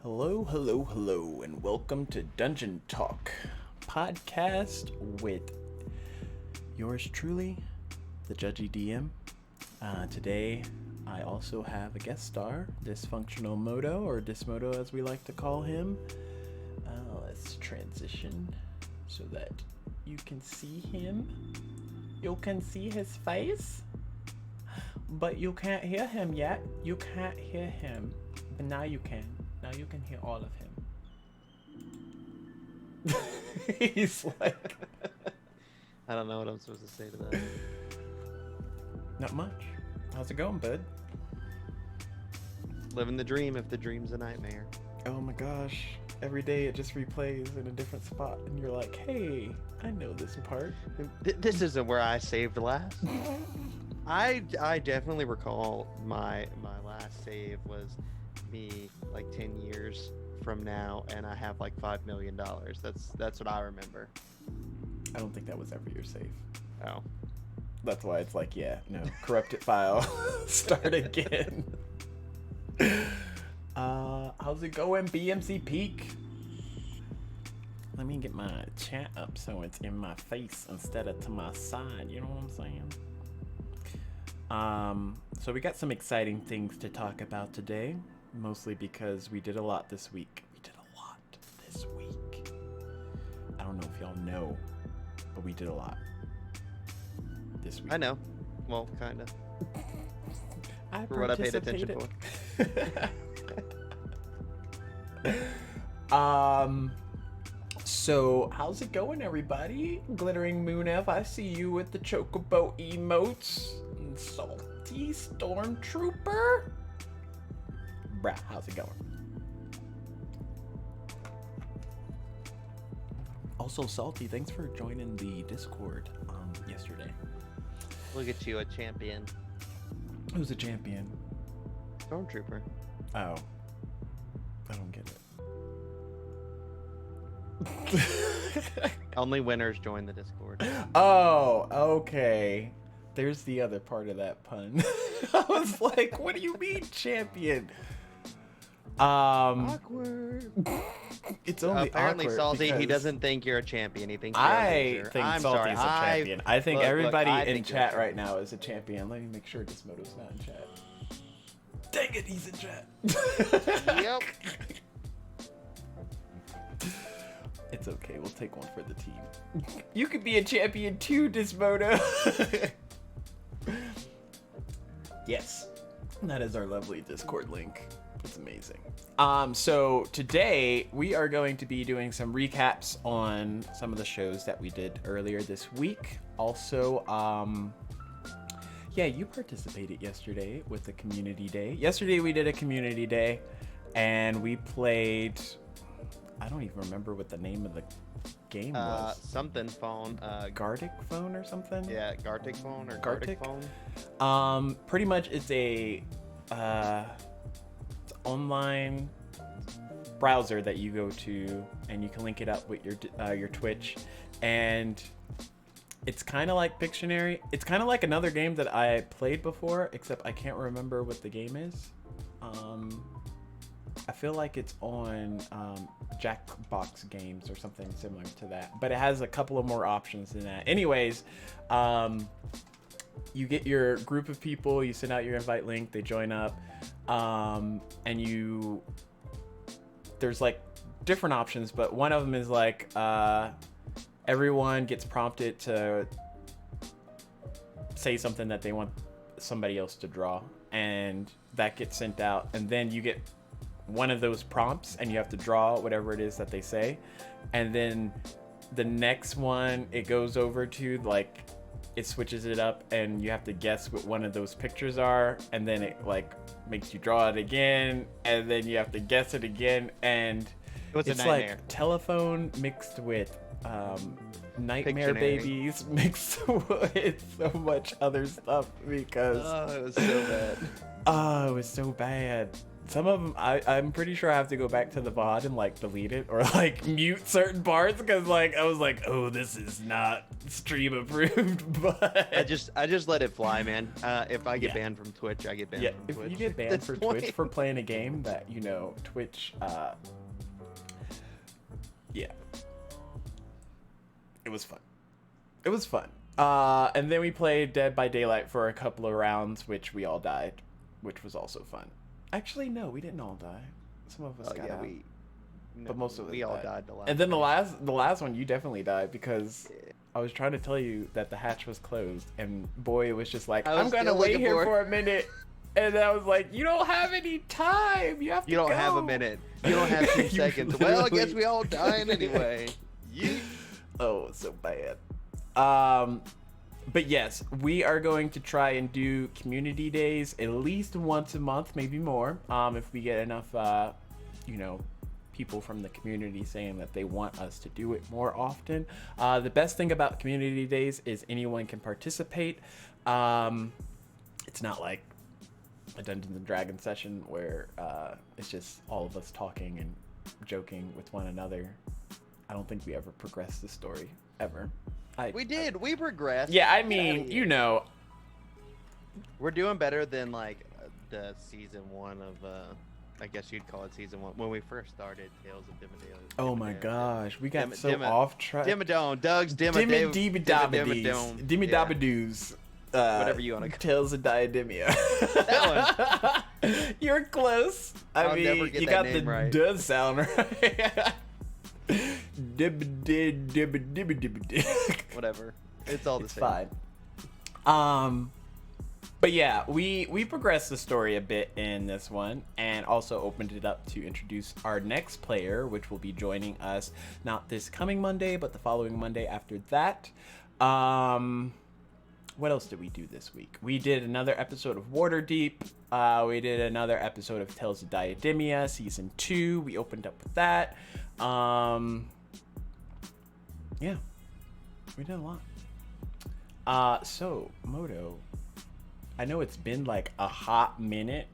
Hello, hello, hello, and welcome to Dungeon Talk podcast with yours truly, the Judgy DM. Today, I also have a guest star, Dysfunctional Moto, or Dismoto as we like to call him. Let's transition so that you can see him. You can see his face, but you can't hear him yet. You can't hear him, but now you can. Now you can hear all of him. He's like... I don't know what I'm supposed to say to that. Not much. How's it going, bud? Living the dream if the dream's a nightmare. Oh my gosh. Every day it just replays in a different spot and you're like, hey, I know this part. This isn't where I saved last. I definitely recall my last save was me like 10 years from now and I have like $5 million. That's what I remember. I don't think that was ever your save. Oh. That's why it's like, yeah, no, corrupted file. Start again. How's it going, BMC Peak? Let me get my chat up so it's in my face instead of to my side, you know what I'm saying? So we got some exciting things to talk about today, mostly because we did a lot this week. I don't know if y'all know, but we did a lot this week. I know. Well, kind of. For what I paid attention for. So how's it going, everybody? Glittering Moon F, I see you with the Chocobo emotes. Salty Stormtrooper. Bruh, how's it going? Also, Salty, thanks for joining the Discord yesterday. Look at you, a champion. Who's a champion? Stormtrooper. Oh. I don't get it. Only winners join the Discord. Oh, okay. There's the other part of that pun. I was like, what do you mean, champion? Awkward. It's only apparently awkward Salty. because He doesn't think you're a champion. He thinks you're I a loser. think I'm Salty's sorry. a champion. I think everybody I in think you're a chat right now is a champion. Let me make sure Dismoto's not in chat. Dang it, he's in chat. Yep. It's okay. We'll take one for the team. You could be a champion too, Dismoto. Yes. That is our lovely Discord link. It's amazing. So today we are going to be doing some recaps on some of the shows that we did earlier this week. Also, yeah, you participated yesterday with the community day. Yesterday we did a community day and we played, I don't even remember what the name of the game was. Something phone. Gartic phone or something? Yeah, Gartic phone or Gartic phone. Pretty much it's a online browser that you go to and you can link it up with your Twitch, and it's kind of like Pictionary. It's kind of like another game that I played before, except I can't remember what the game is. I feel like it's on Jackbox Games or something similar to that, but it has a couple of more options than that. Anyways, you get your group of people, you send out your invite link, they join up, and there's like different options, but one of them is like everyone gets prompted to say something that they want somebody else to draw, and that gets sent out, and then you get one of those prompts and you have to draw whatever it is that they say, and then the next one it goes over to, like, it switches it up and you have to guess what one of those pictures are, and then it like makes you draw it again, and then you have to guess it again, and it's like telephone mixed with Nightmare Pictionary. Babies mixed with so much other stuff, because Oh, it was so bad. oh, it was so bad. Some of them, I'm pretty sure I have to go back to the VOD and like delete it or like mute certain parts because like I was like, oh, this is not stream approved. But I just let it fly, man. If I get Yeah. banned from Twitch, I get banned yeah, from if Twitch. you get banned That's for the point. Twitch for playing a game that Twitch, yeah, it was fun. It was fun. And then we played Dead by Daylight for a couple of rounds, which we all died, which was also fun. Actually, no, we didn't all die. Some of us got out. But most of us we all died. died the last. And then the time. last one, you definitely died because I was trying to tell you that the hatch was closed, and boy, it was just like, I was I'm gonna still wait looking here for it. for a minute, and I was like, you don't have any time. You have to. You don't go. have a minute. You don't have 2 You seconds. Well, I guess literally- we all dying anyway. Oh, so bad. But yes, we are going to try and do community days at least once a month, maybe more. If we get enough, people from the community saying that they want us to do it more often. The best thing about community days is anyone can participate. It's not like a Dungeons and Dragons session where it's just all of us talking and joking with one another. I don't think we ever progressed the story ever. We did. We progressed. Yeah, I Get outta mean, here. We're doing better than like the season 1 of I guess you'd call it season 1 when we first started Tales of Dimmadale. Oh my gosh, we got so Dimma- off track. Dimmadome, Doug's Dimmadabadies. Whatever you wanna call it. Tales of Diademia. That one. You're close. I I'll never mean, get you that got the name right. does sound right. Dibbidi. Whatever. It's all the It's same. fine. But yeah, we progressed the story a bit in this one and also opened it up to introduce our next player, which will be joining us not this coming Monday, but the following Monday after that. What else did we do this week? We did another episode of Waterdeep. We did another episode of Tales of Diademia, Season 2. We opened up with that. Yeah, we did a lot. So, Moto, I know it's been like a hot minute,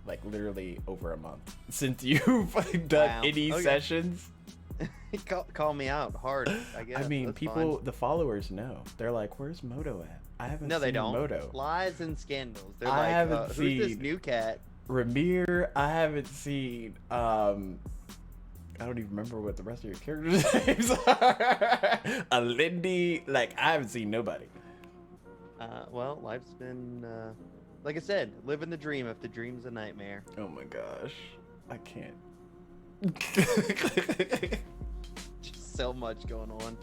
like literally over a month, since you've done Wow. any Okay. sessions. Call me out hard, I guess. I mean, That's people, fine. the followers know. They're like, "Where's Moto at? I haven't No, they seen don't. Moto." Lies and scandals. They're I like, haven't who's this seen- new cat? Ramir, I haven't seen. I don't even remember what the rest of your characters' names are. A Lindy, like I haven't seen nobody. Well, life's been, like I said, living the dream if the dream's a nightmare. Oh my gosh, I can't. Just so much going on.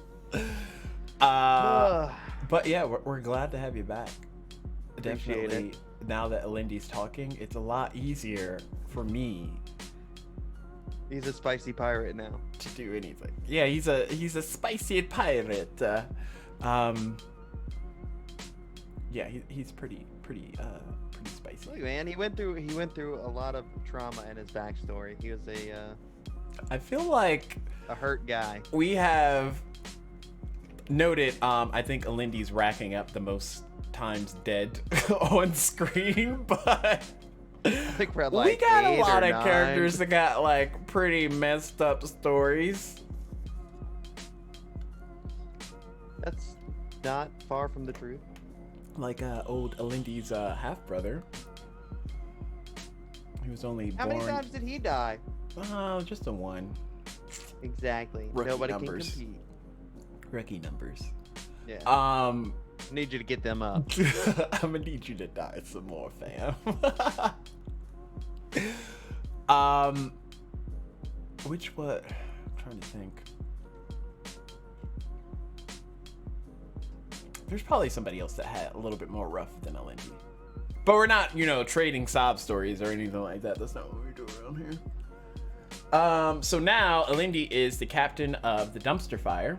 But yeah, we're glad to have you back. Appreciate Definitely. it. Now that Lindy's talking, it's a lot easier for me He's a spicy pirate now. to do anything. Yeah, he's a spicy pirate. Yeah, he's pretty spicy. Look, man, he went through a lot of trauma in his backstory. He was I feel like a hurt guy. we have noted. I think Alindy's racking up the most times dead on screen, but I think we're at like we got a 8 lot or of 9. characters that got like pretty messed up stories. That's not far from the truth. Like old Alindy's half brother. He was only How born. many times did he die? Just a one. Exactly. Rookie Nobody numbers. can compete. Rookie numbers. Yeah. Need you to get them up. I'm gonna need you to die some more, fam. Which what? I'm trying to think. There's probably somebody else that had a little bit more rough than Alindy. But we're not, trading sob stories or anything like that. That's not what we do around here. So now Alindy is the captain of the Dumpster Fire,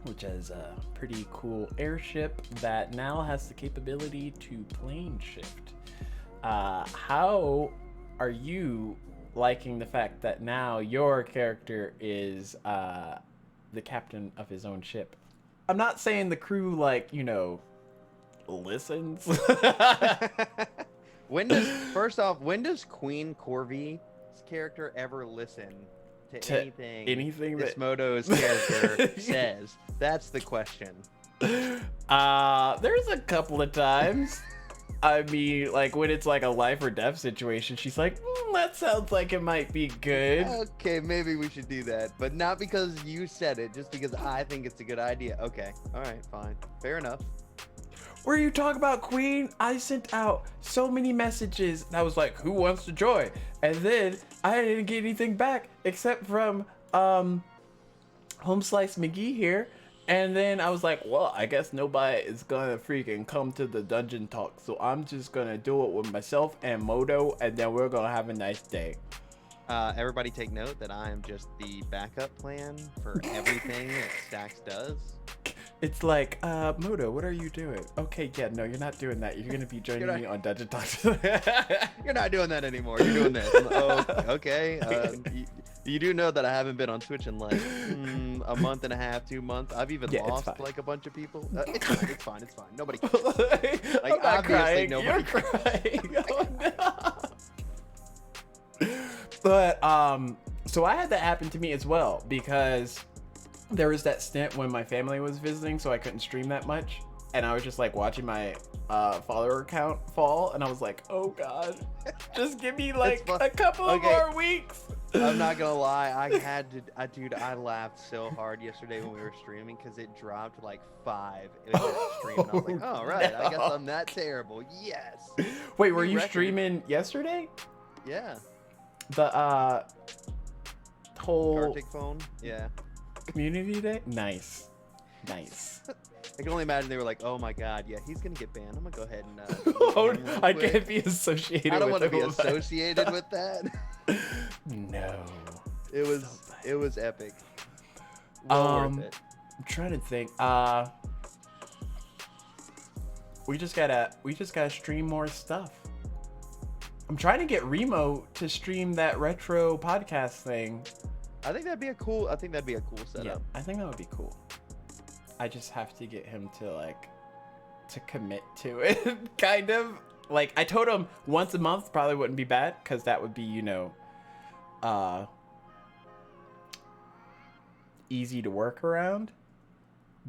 which is a pretty cool airship that now has the capability to plane shift. How are you liking the fact that now your character is the captain of his own ship? I'm not saying the crew listens. when does Queen Corvy's character ever listen to anything that Desmodo's character says? That's the question. There's a couple of times. I mean, like when it's like a life or death situation, she's like, that sounds like it might be good. Okay, maybe we should do that, but not because you said it, just because I think it's a good idea. Okay, all right, fine, fair enough. Where you talk about Queen, I sent out so many messages and I was like, who wants to join? And then I didn't get anything back except from Home Slice McGee here. And then I was like, well, I guess nobody is gonna freaking come to the dungeon talk, so I'm just gonna do it with myself and Moto, and then we're gonna have a nice day. Everybody take note that I am just the backup plan for everything that Stacks does. It's like, Moto, what are you doing? Okay, yeah, no, you're not doing that. You're gonna be joining me on Dungeon Talk. You're not doing that anymore. You're doing this. Oh, okay. You do know that I haven't been on Twitch in like a month and a half, 2 months. I've even lost like a bunch of people. It's fine. Nobody cares. Like, I'm not crying. Nobody You're crying. Oh, no. But so I had that happen to me as well, because there was that stint when my family was visiting, so I couldn't stream that much, and I was just like watching my follower count fall, and I was like, oh god, just give me like a couple of more weeks. I'm not gonna lie, I laughed so hard yesterday when we were streaming because it dropped like 5 in the stream, and I was like, oh right, no. I guess I'm that terrible. Yes. Wait, were you streaming yesterday? Yeah. The whole Arctic phone? Yeah. Community day? Nice. I can only imagine they were like, oh my god, yeah, he's gonna get banned. I'm gonna go ahead and I can't be associated with I don't want to be associated with that. No. It was epic. Well worth it. I'm trying to think. We just gotta stream more stuff. I'm trying to get Remo to stream that retro podcast thing. I think that'd be a cool setup. Yeah, I think that would be cool. I just have to get him to commit to it. Kind of. Like, I told him once a month probably wouldn't be bad, because that would be, easy to work around.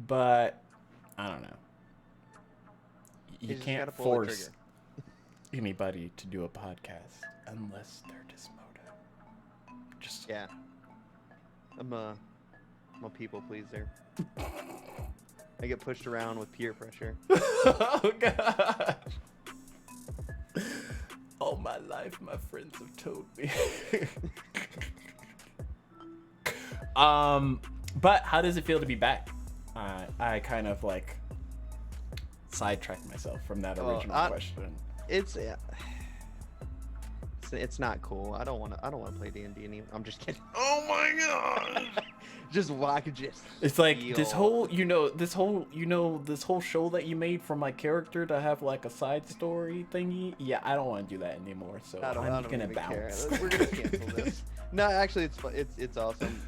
But I don't know. You can't force anybody to do a podcast unless they're Desmodo. Just yeah. I'm a people pleaser. I get pushed around with peer pressure. Oh gosh. All my life my friends have told me. But how does it feel to be back? I kind of sidetracked myself from that original question. It's not cool. I don't want to play D&D anymore. I'm just kidding. Oh my god. Just walk. It's like this whole show that you made for my character to have like a side story thingy. Yeah, I don't want to do that anymore. So I'm gonna bounce. We're gonna cancel this. No, actually, it's awesome.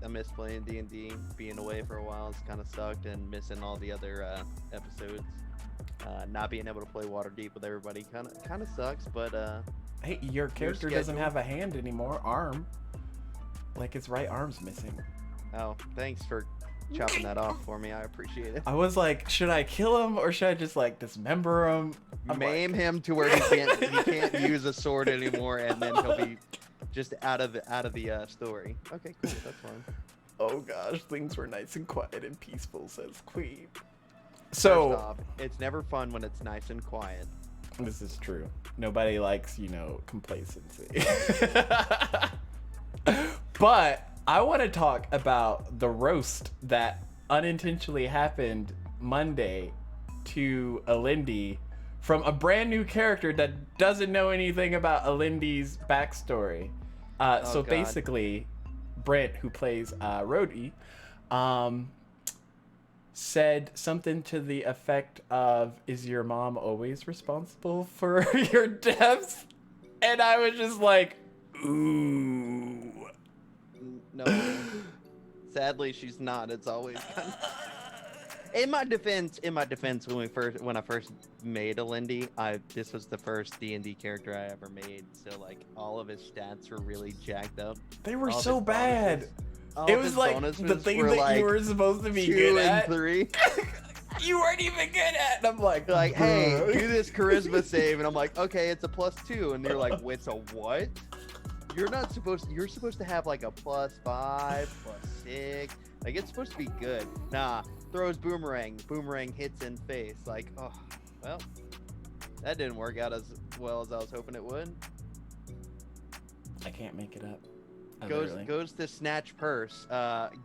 I miss playing D&D. Being away for a while has kind of sucked, and missing all the other episodes. Not being able to play Waterdeep with everybody kind of sucks. But hey, your character doesn't have a hand anymore. Arm. Like, his right arm's missing. Oh, thanks for chopping that off for me. I appreciate it. I was like, should I kill him or should I just dismember him? Maim him to where he can't use a sword anymore, and then he'll be just out of the story. Okay, cool. That's fine. Oh gosh, things were nice and quiet and peaceful, says Queen. So first off, it's never fun when it's nice and quiet. This is true. Nobody likes, complacency. But I want to talk about the roast that unintentionally happened Monday to Alindy from a brand new character that doesn't know anything about Alindy's backstory. So basically, Brent, who plays Rhodey, said something to the effect of, "Is your mom always responsible for your deaths?" And I was just like, ooh. No. Sadly, she's not. It's always kind of... In my defense, when I first made a Lindy, this was the first D&D character I ever made. So like all of his stats were really jacked up. They were All of so his bad. bonuses- all It of was his like bonuses the thing were that like you were supposed to be 2 good and at. 3. You weren't even good at. And I'm like, They're like, hey, "Bruh." do this charisma save, and I'm like, okay, it's a +2, and they're like, wait, it's a what? You're supposed to have like a +5, +6. Like it's supposed to be good. Nah, throws boomerang hits in face. Like, oh, well, that didn't work out as well as I was hoping it would. I can't make it up. Goes to snatch purse,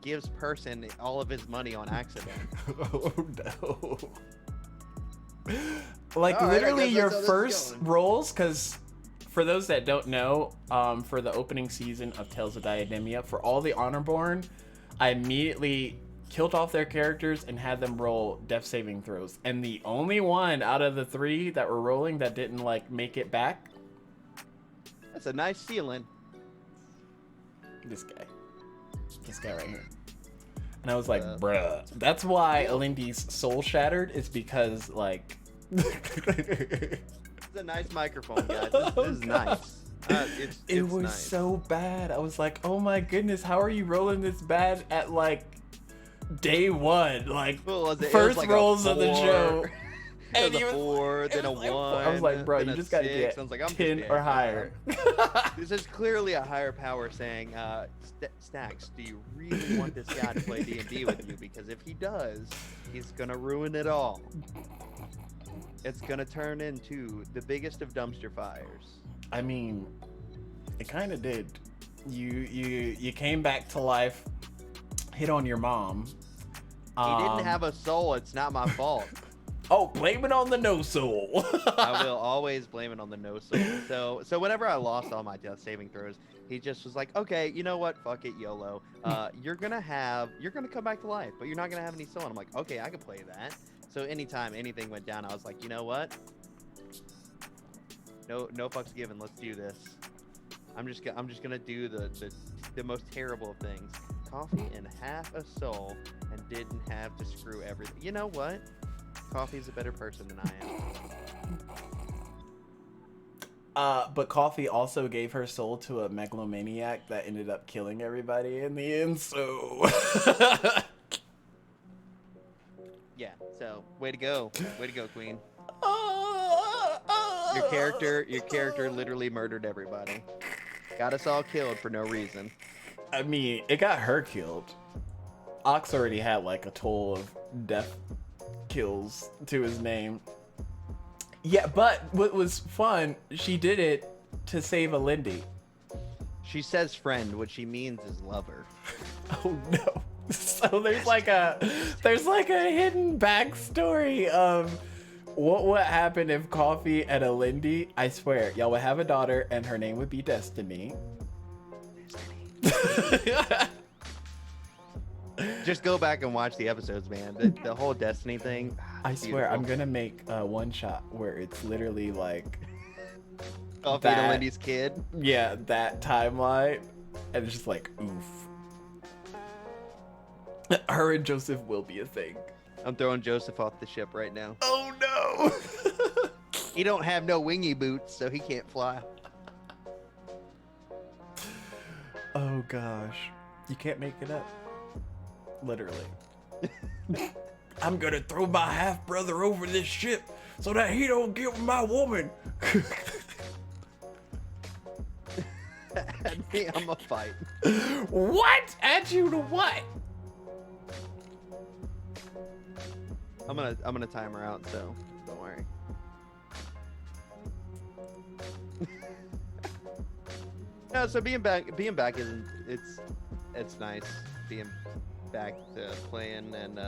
gives person all of his money on accident. Oh no. Like All right, I literally guess your that's how this is first going. rolls, because for those that don't know, for the opening season of Tales of Diademia, for all the Honorborn, I immediately killed off their characters and had them roll death saving throws. And the only one out of the 3 that were rolling that didn't like make it back, That's a nice ceiling. this guy right here. And I was like, Uh, bruh. That's why Alindi's soul shattered, is because like It's a nice microphone, guys. This is nice. it It's was nice. so bad. I was like, oh my goodness, how are you rolling this bad at like day 1? Like What was it? It was first like a rolls of the 4. show. It And was he a was- 4, it then a was like 1. I was like, bro, then you a just gotta 6. get I was like, I'm 10 just or being higher. fair. This is clearly a higher power saying, Stacks, do you really want this guy to play D&D with you? Because if he does, he's gonna ruin it all. It's gonna turn into the biggest of dumpster fires. I mean, it kind of did. You came back to life, hit on your mom. He didn't have a soul. It's not my fault. Oh, blame it on the no soul. I will always blame it on the no soul. So whenever I lost all my death saving throws, he just was like, okay, you know what? Fuck it, YOLO. You're gonna come back to life, but you're not gonna have any soul. And I'm like, okay, I can play that. So anytime anything went down, I was like, you know what? No fucks given. Let's do this. I'm just gonna do the most terrible of things. Coffee and half a soul, and didn't have to screw everything. You know what? Coffee's a better person than I am. But Coffee also gave her soul to a megalomaniac that ended up killing everybody in the end, so... Yeah, so way to go, Queen. Your character literally murdered everybody. Got us all killed for no reason. I mean, it got her killed. Ox already had like a toll of death kills to his name. Yeah, but what was fun, she did it to save a Lindy. She says friend, what she means is lover. Oh no. So there's like a hidden backstory of what would happen if Coffee and a Lindy, I swear, y'all would have a daughter and her name would be Destiny. Just go back and watch the episodes, man. The whole Destiny thing. I swear, beautiful. I'm gonna make a one shot where it's literally like, Coffee and that- Lindy's kid. yeah, that timeline, and it's just like, oof. Her and Joseph will be a thing. I'm throwing Joseph off the ship right now. Oh no! He don't have no wingy boots, so he can't fly. Oh gosh, you can't make it up. Literally. I'm gonna throw my half brother over this ship so that he don't get with my woman. At me, I'm a fight. What? Add you to what? I'm gonna time her out, so don't worry. No, so being back isn't it's nice being back to playing and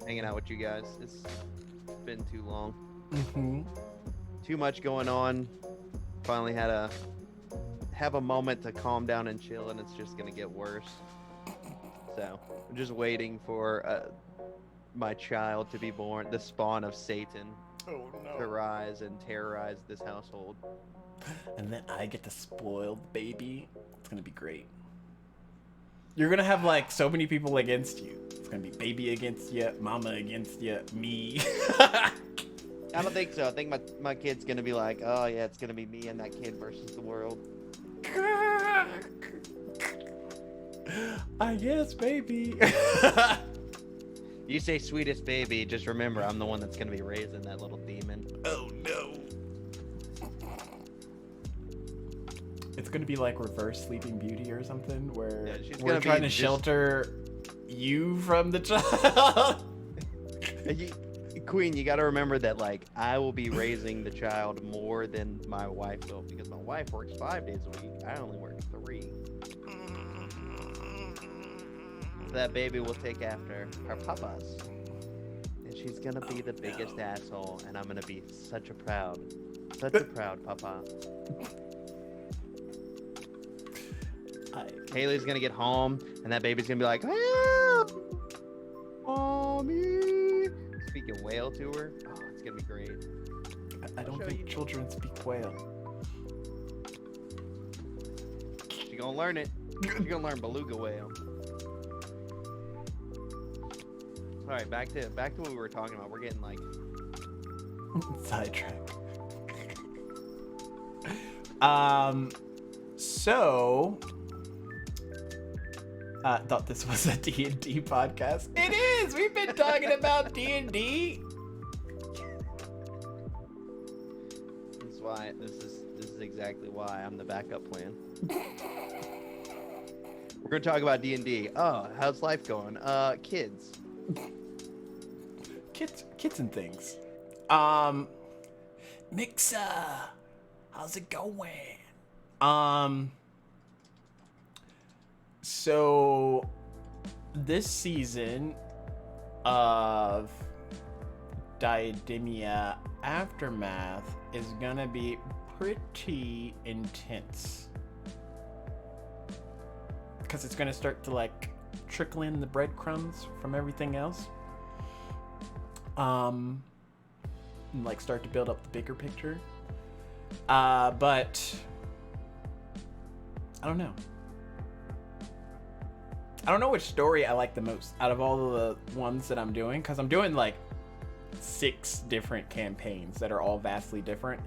hanging out with you guys. It's been too long. Mm-hmm. Too much going on. Finally had to have a moment to calm down and chill, and it's just gonna get worse. So I'm just waiting for my child to be born, the spawn of Satan, Oh to rise and terrorize this household. And then I get to spoil the baby. It's gonna be great. You're gonna have like so many people against you. It's gonna be baby against you, mama against you, me. I don't think so. I think my kid's gonna be like, oh yeah, it's gonna be me and that kid versus the world. I guess, baby. You say sweetest baby, just remember I'm the one that's gonna be raising that little demon. Oh no. It's gonna be like reverse Sleeping Beauty or something, where we're trying to shelter you from the child. Queen, you got to remember that, like, I will be raising the child more than my wife will, because my wife works 5 days a week. I only work 3. That baby will take after her papas, and she's gonna be the biggest asshole, and I'm gonna be such a proud papa. Haley's gonna get home, and that baby's gonna be like, ah, mommy, speaking whale to her. Oh, it's gonna be great. I don't think children speak whale. She's gonna learn it. She's gonna learn beluga whale. All right, back to what we were talking about. We're getting like sidetracked. So I thought this was a D&D podcast. It is. We've been talking about D&D. This is why. This is exactly why I'm the backup plan. We're gonna talk about D&D. Oh, how's life going? Kids and things. Mixa, how's it going? So this season of Diademia Aftermath is gonna be pretty intense, because it's gonna start to like trickle in the breadcrumbs from everything else, and like start to build up the bigger picture, but I don't know which story I like the most out of all the ones that I'm doing, because I'm doing like 6 different campaigns that are all vastly different,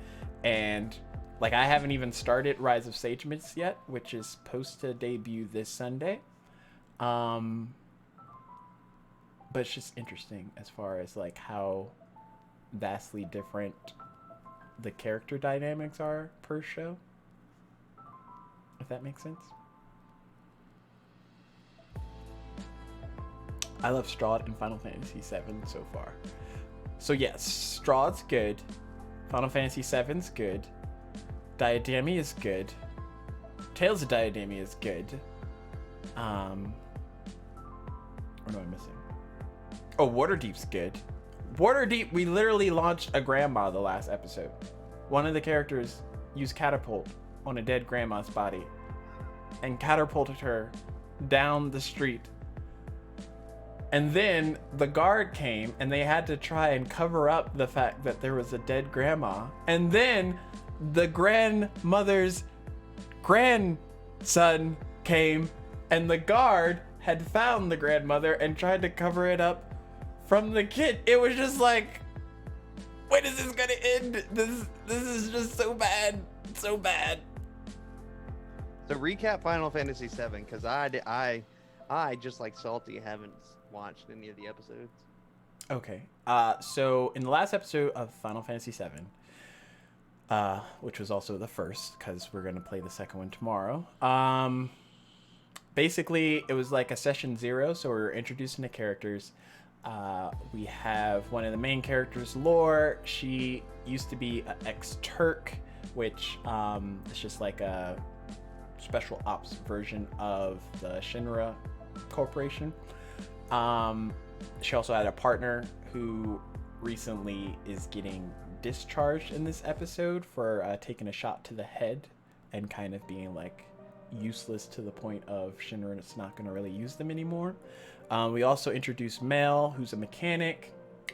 and like I haven't even started Rise of Sage Myths yet, which is supposed to debut this Sunday. But it's just interesting as far as like how vastly different the character dynamics are per show, if that makes sense. I love Strahd in Final Fantasy VII so far. So yes, Strahd's good. Final Fantasy VII's good. Diademia is good. Tales of Diademia is good. What am I missing? Oh, Waterdeep's good. Waterdeep, we literally launched a grandma the last episode. One of the characters used catapult on a dead grandma's body and catapulted her down the street. And then the guard came and they had to try and cover up the fact that there was a dead grandma. And then the grandmother's grandson came and the guard had found the grandmother and tried to cover it up from the kid. It was just like, when is this gonna end? This is just so bad. So bad. So recap Final Fantasy VII, because I just like Salty haven't watched any of the episodes. Okay. So in the last episode of Final Fantasy VII, which was also the first, because we're gonna play the second one tomorrow. Basically, it was like a session 0, so we're introducing the characters. We have one of the main characters, Lore. She used to be an ex-Turk, which is just like a special ops version of the Shinra Corporation. She also had a partner who recently is getting discharged in this episode for taking a shot to the head and kind of being like useless to the point of Shinra is not going to really use them anymore. We also introduced Mel, who's a mechanic.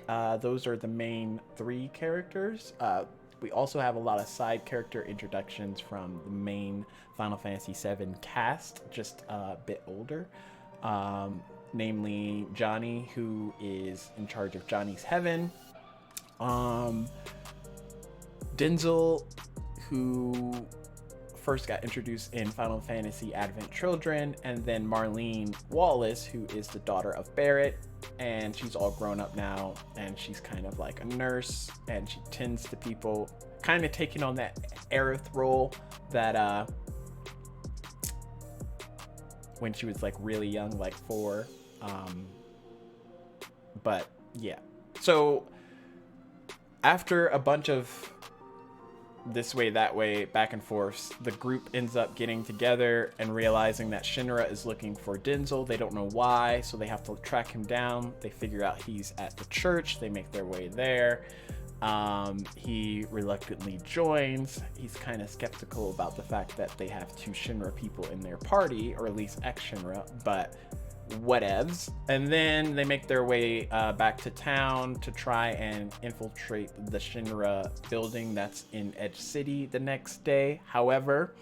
Those are the main 3 characters. We also have a lot of side character introductions from the main Final Fantasy VII cast, just a bit older. Namely Johnny, who is in charge of Johnny's Heaven. Denzel, who first got introduced in Final Fantasy Advent Children, and then Marlene Wallace, who is the daughter of Barrett, and she's all grown up now, and she's kind of like a nurse, and she tends to people, kind of taking on that Aerith role that when she was like really young, like 4. But yeah, so after a bunch of this way, that way, back and forth, the group ends up getting together and realizing that Shinra is looking for Denzel. They don't know why, so they have to track him down. They figure out he's at the church. They make their way there. He reluctantly joins. He's kind of skeptical about the fact that they have 2 Shinra people in their party, or at least ex-Shinra, but whatevs. And then they make their way back to town to try and infiltrate the Shinra building that's in Edge City the next day. However,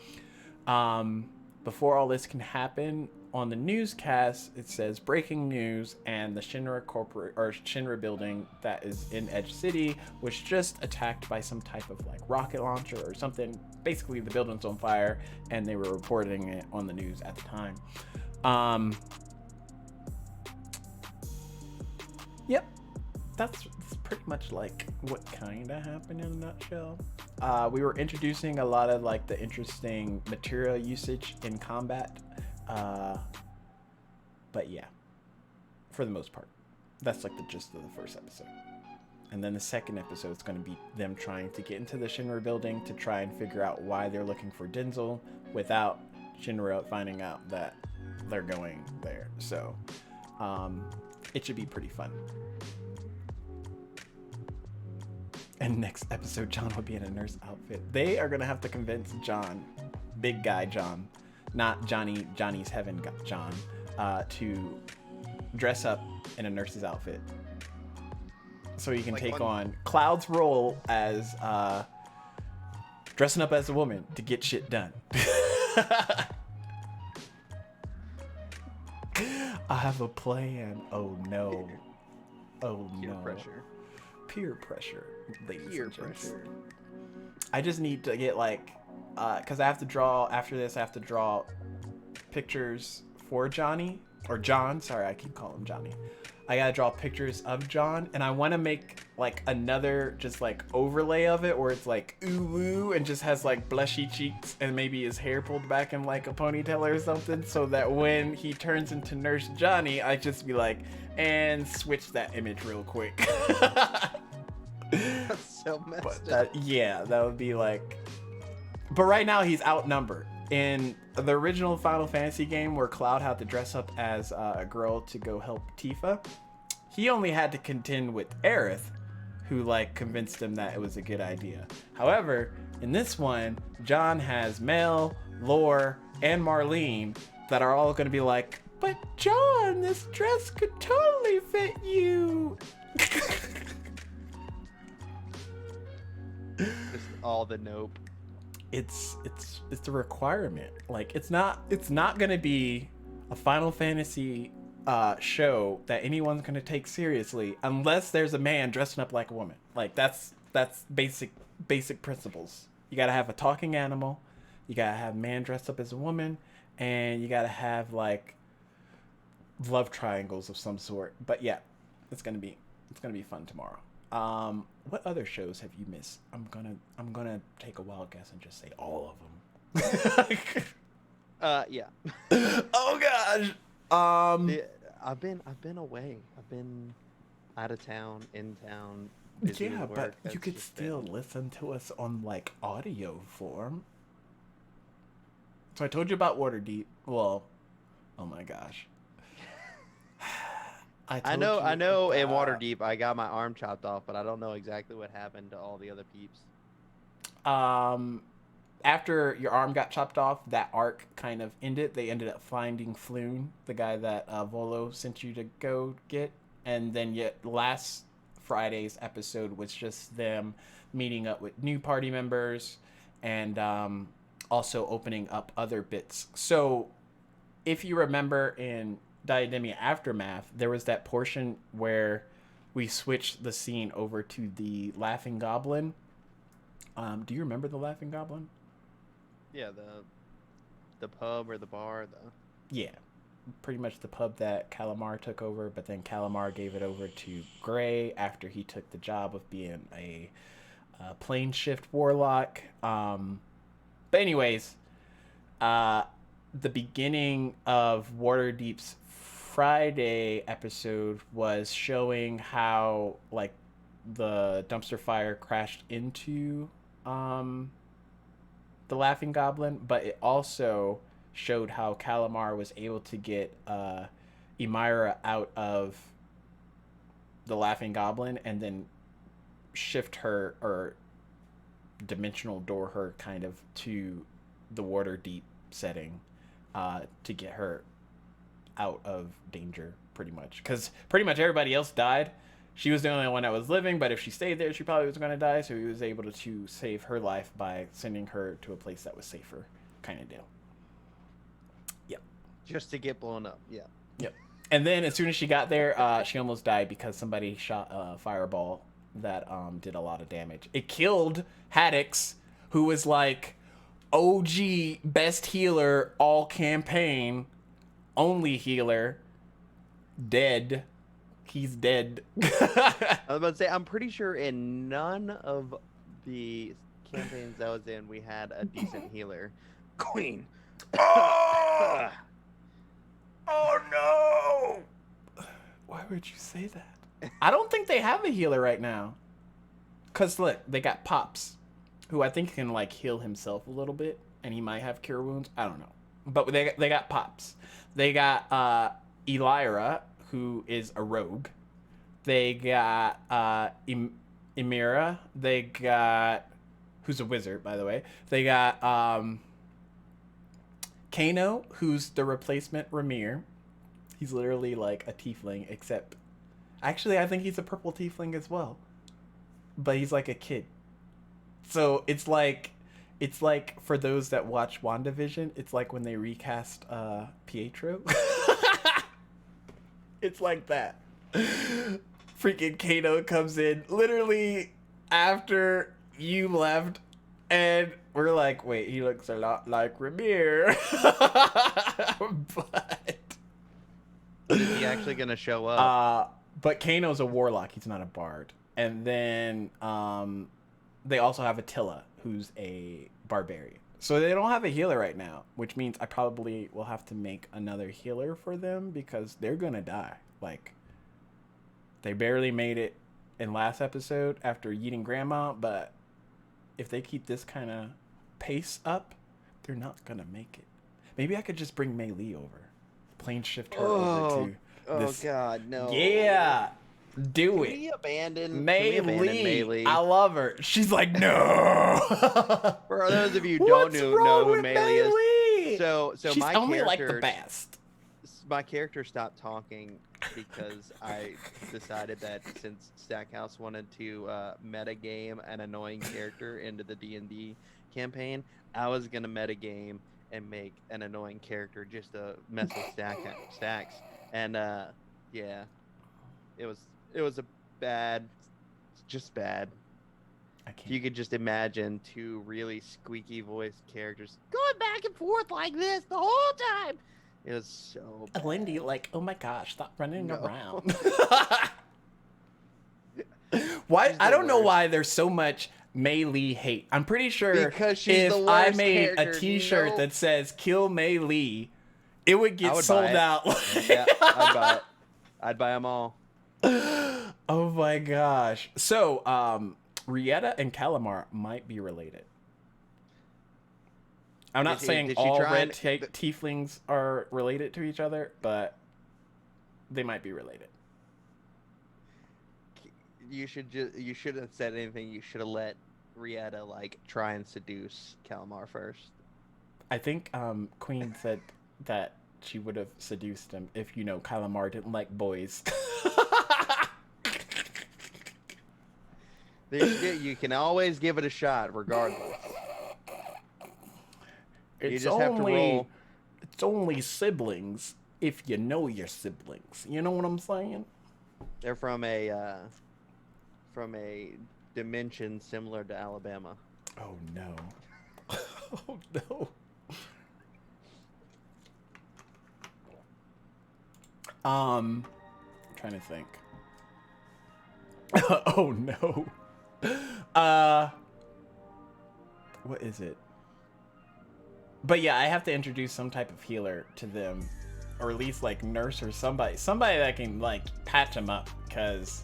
before all this can happen, on the newscast it says breaking news, and the Shinra building that is in Edge City was just attacked by some type of like rocket launcher or something. Basically the building's on fire, and they were reporting it on the news at the time. Yep, that's pretty much like what kind of happened in a nutshell. We were introducing a lot of like the interesting material usage in combat, but yeah, for the most part, that's like the gist of the first episode. And then the second episode is going to be them trying to get into the Shinra building to try and figure out why they're looking for Denzel without Shinra finding out that they're going there. So it should be pretty fun. And next episode, John will be in a nurse outfit. They are going to have to convince John, big guy John, not Johnny's Heaven John, to dress up in a nurse's outfit. So he can like take on Cloud's role as dressing up as a woman to get shit done. I have a plan. Oh no. Oh no. Peer pressure, ladies and gents. I just need to get like, because I have to draw, after this I have to draw pictures for Johnny, or John, sorry, I keep calling him Johnny. I gotta draw pictures of John, and I want to make like another just like overlay of it where it's like ooh ooh and just has like blushy cheeks and maybe his hair pulled back in like a ponytail or something, so that when he turns into Nurse Johnny, I just be like, and switch that image real quick. That's so messed up. Yeah, that would be like, but right now he's outnumbered. In the original Final Fantasy game where Cloud had to dress up as a girl to go help Tifa, he only had to contend with Aerith, who like convinced him that it was a good idea. However, in this one, John has Mel, Lore, and Marlene that are all going to be like, but John, this dress could totally fit you. Just all the nope. It's a requirement. Like it's not gonna be a Final Fantasy show that anyone's gonna take seriously unless there's a man dressing up like a woman. Like that's basic principles. You gotta have a talking animal, you gotta have a man dressed up as a woman, and you gotta have like love triangles of some sort. But yeah, it's gonna be fun tomorrow. What other shows have you missed? I'm gonna take a wild guess and just say all of them. Yeah. Oh gosh. I've been away. I've been out of town, in town. Yeah, but you could still listen to us on like audio form. So I told you about Waterdeep. Well, oh my gosh. I know in Waterdeep I got my arm chopped off, but I don't know exactly what happened to all the other peeps. After your arm got chopped off, that arc kind of ended. They ended up finding Floon, the guy that Volo sent you to go get. And then yet last Friday's episode was just them meeting up with new party members, and also opening up other bits. So if you remember in Diademia Aftermath, there was that portion where we switched the scene over to the Laughing Goblin. Do you remember the Laughing Goblin? Yeah, the pub or the bar. Yeah, pretty much the pub that Calamar took over, but then Calamar gave it over to Gray after he took the job of being a plane shift warlock. But anyways, the beginning of Waterdeep's Friday episode was showing how like the dumpster fire crashed into the Laughing Goblin, but it also showed how Calamar was able to get Emira out of the Laughing Goblin and then shift her or dimensional door her kind of to the Waterdeep setting to get her out of danger, pretty much. Because pretty much everybody else died. She was the only one that was living, but if she stayed there, she probably was going to die. So he was able to save her life by sending her to a place that was safer, kind of deal. Yep. Just to get blown up. Yeah. Yep. And then as soon as she got there, she almost died because somebody shot a fireball that did a lot of damage. It killed Haddix, who was like OG best healer all campaign, only healer, dead. He's dead. I was about to say, I'm pretty sure in none of the campaigns I was in, we had a decent healer. Queen. Oh! Oh no! Why would you say that? I don't think they have a healer right now. Cause look, they got Pops, who I think can like heal himself a little bit, and he might have cure wounds. I don't know, but they got Pops. They got Elira, who is a rogue. They got Emira. They got, who's a wizard, by the way. They got Kano, who's the replacement Ramir. He's literally like a tiefling, except actually I think he's a purple tiefling as well. But he's like a kid. So it's like for those that watch WandaVision, it's like when they recast Pietro. It's like that. Freaking Kano comes in literally after you left, and we're like, wait, he looks a lot like Ramir. But is he actually gonna show up? But Kano's a warlock, he's not a bard. And then they also have Attila, who's a barbarian. So they don't have a healer right now, which means I probably will have to make another healer for them because they're gonna die. Like, they barely made it in last episode after eating grandma, but if they keep this kind of pace up, they're not gonna make it. Maybe I could just bring Mei Li over, plane shift her over to this. Oh God, no! Yeah, do Can it. we abandon Mei Mei Li. Li? I love her. She's like, no. For those of you who don't know who Mei Li is, so she's my only like character, the best. my character stopped talking because I decided that since Stackhouse wanted to metagame an annoying character into the D&D campaign, I was gonna metagame and make an annoying character just to mess with Stacks. And yeah, it was a bad, just bad. I can't. You could just imagine two really squeaky voiced characters going back and forth like this the whole time. It was so bad. Lindy, like, oh my gosh, stop running No. around. Why? I don't know why there's so much Mei Li hate. I'm pretty sure Because she's if the I worst made a character. T-shirt No. that says "Kill Mei Li," it would get I would sold buy it. out. Yeah, I'd buy it. I'd buy them all. Oh my gosh. So, Rieta and Calamar might be related. I'm not saying all red tieflings are related to each other, but they might be related. You shouldn't have said anything. You should have let Rieta like try and seduce Calamar first. I think Queen said that she would have seduced him if Calamar didn't like boys. You can always give it a shot, regardless. You just have to roll. It's only siblings if you know your siblings. You know what I'm saying? They're from a dimension similar to Alabama. Oh no. Oh no. Trying to think. Oh no. What is it? But yeah, I have to introduce some type of healer to them, or at least like nurse or somebody that can like patch them up, because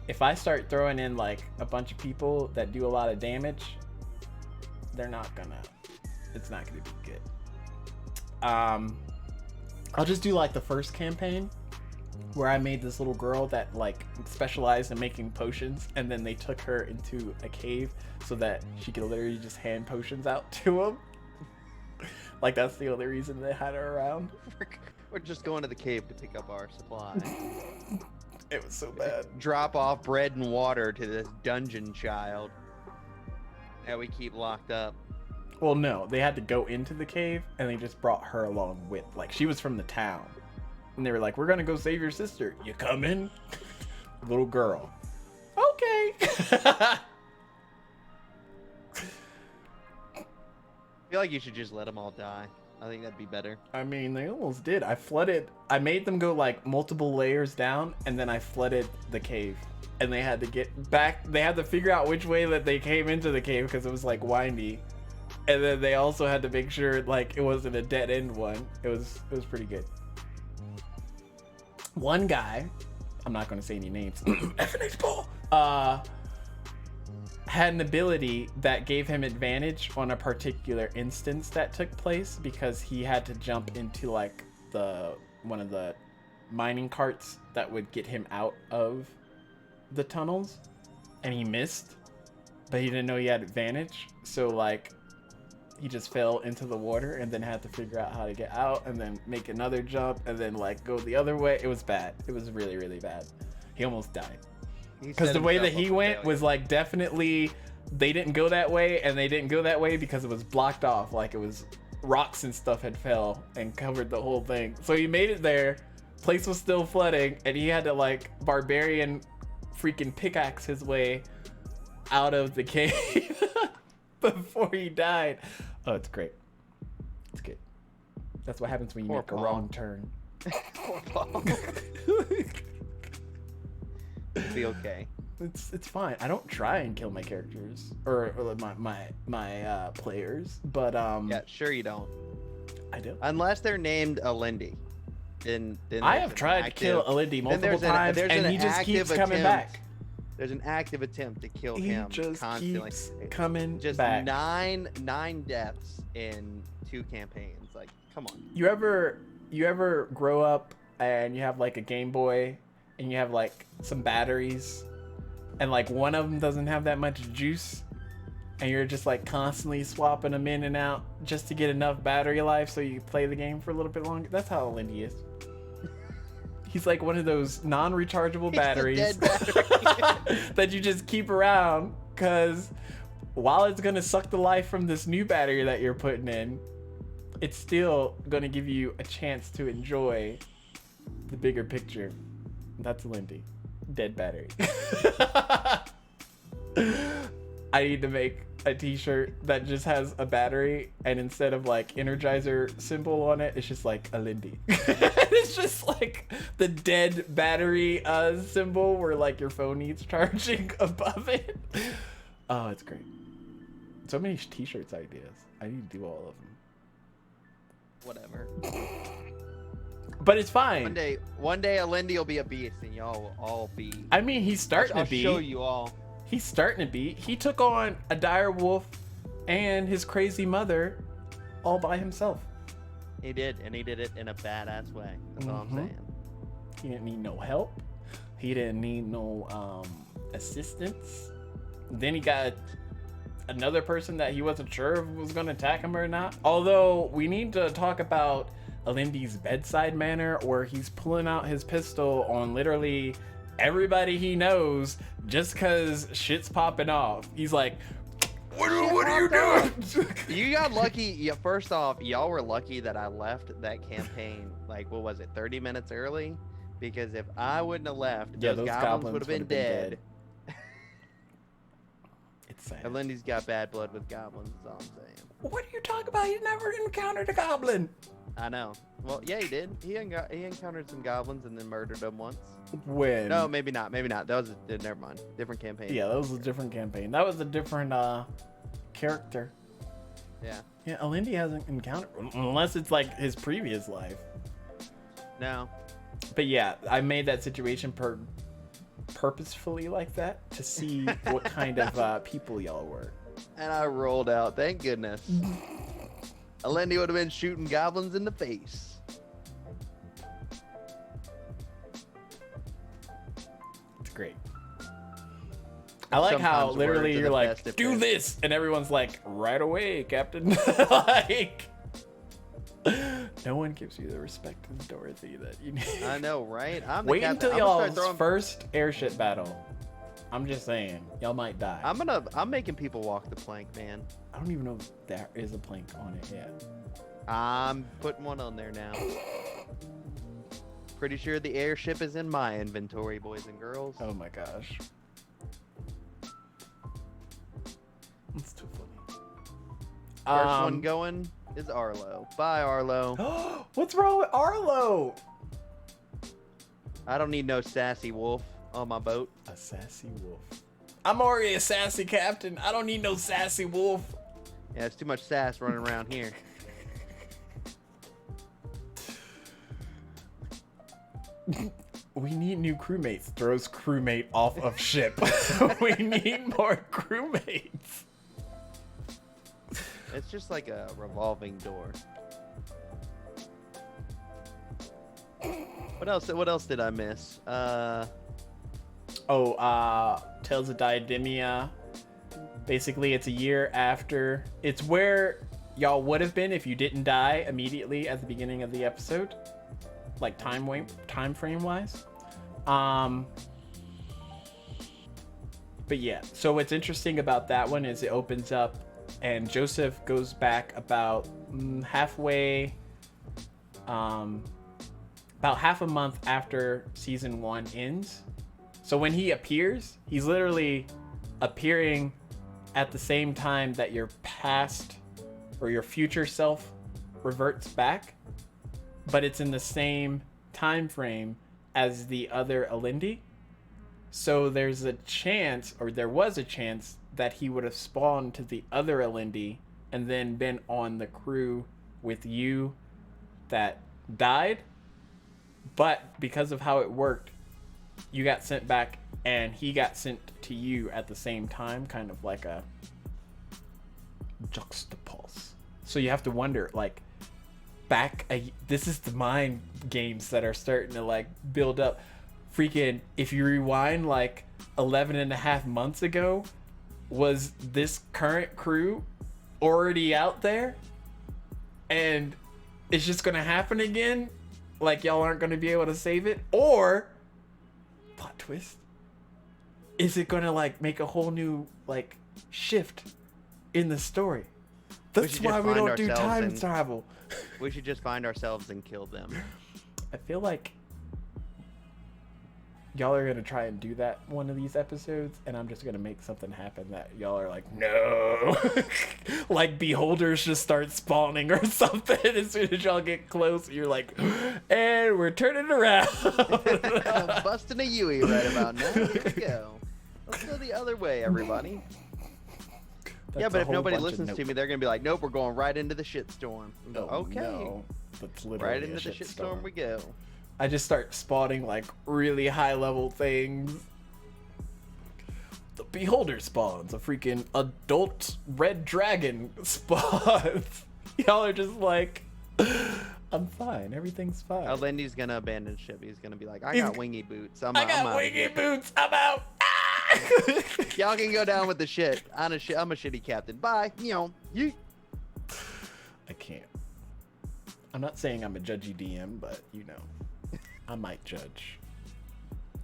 if I start throwing in like a bunch of people that do a lot of damage, it's not gonna be good. I'll just do like the first campaign where I made this little girl that like specialized in making potions, and then they took her into a cave so that she could literally just hand potions out to them. Like that's the only reason they had her around. We're just going to the cave to pick up our supplies. It was so bad. Drop off bread and water to this dungeon child that we keep locked up. Well, no, they had to go into the cave, and they just brought her along with, like, she was from the town. And they were like, we're gonna go save your sister. You coming? Little girl. Okay. I feel like you should just let them all die. I think that'd be better. I mean, they almost did. I made them go, like, multiple layers down, and then I flooded the cave. And they had to get back. They had to figure out which way that they came into the cave, because it was, like, windy. And then they also had to make sure like it wasn't a dead end one. It was pretty good. One guy, I'm not gonna say any names, FNH Paul, had an ability that gave him advantage on a particular instance that took place because he had to jump into like one of the mining carts that would get him out of the tunnels, and he missed, but he didn't know he had advantage. So like he just fell into the water and then had to figure out how to get out and then make another jump and then like go the other way. It was bad. It was really, really bad. He almost died. Because the way that he went was like definitely they didn't go that way, and they didn't go that way because it was blocked off. Like it was rocks and stuff had fell and covered the whole thing. So he made it there. Place was still flooding, and he had to like barbarian freaking pickaxe his way out of the cave before he died. Oh, it's great. It's good. That's what happens when you make a wrong turn. Poor Paul. It'll be okay. It's fine. I don't try and kill my characters or my players, but yeah, sure you don't. I do. Unless they're named Alindy. Then I have tried to kill Alindy multiple times, and he just keeps coming back. There's an active attempt to kill him constantly. Keeps coming just back. nine deaths in 2 campaigns. Like, come on. You ever grow up and you have like a Game Boy and you have like some batteries, and like one of them doesn't have that much juice, and you're just like constantly swapping them in and out just to get enough battery life so you can play the game for a little bit longer? That's how Lindy is. He's like one of those non-rechargeable batteries that you just keep around, because while it's going to suck the life from this new battery that you're putting in, it's still going to give you a chance to enjoy the bigger picture. That's Lindy. Dead battery. I need to make a t-shirt that just has a battery, and instead of like Energizer symbol on it, it's just like a Lindy. It's just like the dead battery symbol where like your phone needs charging above it. Oh, it's great. So many t-shirts ideas. I need to do all of them. Whatever. But it's fine. One day Alindy will be a beast, and y'all will all be. I mean, he's starting to be. I'll show you all. He's starting to be. He took on a dire wolf and his crazy mother all by himself. He did, and he did it in a badass way. That's all I'm saying. He didn't need no help. He didn't need no assistance. Then he got another person that he wasn't sure if was going to attack him or not. Although we need to talk about Alindy's bedside manner, where he's pulling out his pistol on literally everybody he knows just because shit's popping off. He's like, what are you doing? You got lucky. Yeah, first off, y'all were lucky that I left that campaign, like, what was it, 30 minutes early? Because if I wouldn't have left, Yeah, those goblins would have been dead. It's sad. And Lindy's got bad blood with goblins, is all I'm saying. What are you talking about? You never encountered a goblin. I know. Well, yeah, he did. He encountered some goblins and then murdered them once. When? No, maybe not. Maybe not. That was never mind. Different campaign. Yeah, that was a different campaign. That was a different character. Yeah. Yeah, Alindy hasn't encountered, unless it's like his previous life. No. But yeah, I made that situation purposefully like that to see what kind of people y'all were. And I rolled out. Thank goodness. Alindy would have been shooting goblins in the face. It's great. I like how literally you're like, do this, and everyone's like, right away, Captain. Like, no one gives you the respect in Dorothy that you need. I know, right? Wait until y'all's first airship battle. I'm just saying, y'all might die. I'm making people walk the plank, man. I don't even know if there is a plank on it yet. I'm putting one on there now. Pretty sure the airship is in my inventory, boys and girls. Oh my gosh. It's too funny. First one going is Arlo. Bye, Arlo. What's wrong with Arlo? I don't need no sassy wolf on my boat. A sassy wolf. I'm already a sassy captain. I don't need no sassy wolf. Yeah, it's too much sass running around here. We need new crewmates. Throws crewmate off of ship. We need more crewmates. It's just like a revolving door. What else did I miss? Tales of Diademia. Basically, it's a year after. It's where y'all would have been if you didn't die immediately at the beginning of the episode. Like time frame wise. But yeah, so what's interesting about that one is it opens up and Joseph goes back about halfway, about half a month after season 1 ends. So when he appears, he's literally appearing at the same time that your past or your future self reverts back, but it's in the same time frame as the other Alindy. So there's a chance, or there was a chance, that he would have spawned to the other Alindy and then been on the crew with you that died. But because of how it worked, you got sent back and he got sent to you at the same time, kind of like a juxtapulse. So you have to wonder, like, this is the mind games that are starting to like build up. Freaking, if you rewind like 11 and a half months ago, was this current crew already out there? And it's just gonna happen again? Like y'all aren't gonna be able to save it? Or, plot twist, is it gonna like make a whole new like shift in the story? That's why we don't do time travel. We should just find ourselves and kill them. I feel like y'all are gonna try and do that one of these episodes, and I'm just gonna make something happen that y'all are like, no. Like beholders just start spawning or something as soon as y'all get close. You're like, and we're turning around. I'm busting a Yui right about now. Here we go. Let's go the other way, everybody. Yeah, but if nobody listens to me, they're gonna be like, "Nope, we're going right into the shitstorm." Okay, no. That's literally right into the shitstorm we go. I just start spawning like really high level things. The beholder spawns, a freaking adult red dragon spawns. Y'all are just like, I'm fine, everything's fine. Lindy's gonna abandon ship. He's gonna be like, I got wingy boots. I'm out. Y'all can go down with the shit. I'm a shitty captain. Bye. You. I can't. I'm not saying I'm a judgy DM, but I might judge.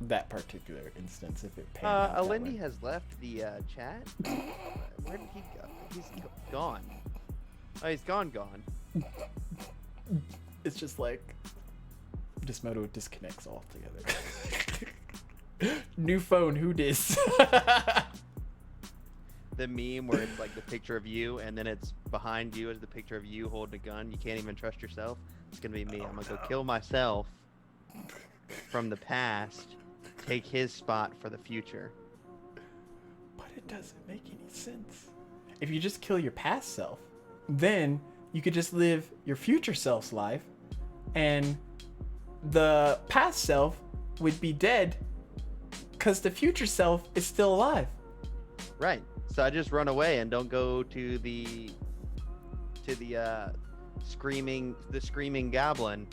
that particular instance if it panned out that Alendi way. has left the chat. Where did he go? He's gone. Oh, he's gone. It's just like Dismoto disconnects altogether. New phone, who dis? The meme where it's like the picture of you, and then it's behind you is the picture of you holding a gun. You can't even trust yourself. It's gonna be me. I'm gonna go kill myself from the past, take his spot for the future. But it doesn't make any sense. If you just kill your past self, then you could just live your future self's life, and the past self would be dead because the future self is still alive. Right. So I just run away and don't go to the screaming goblin.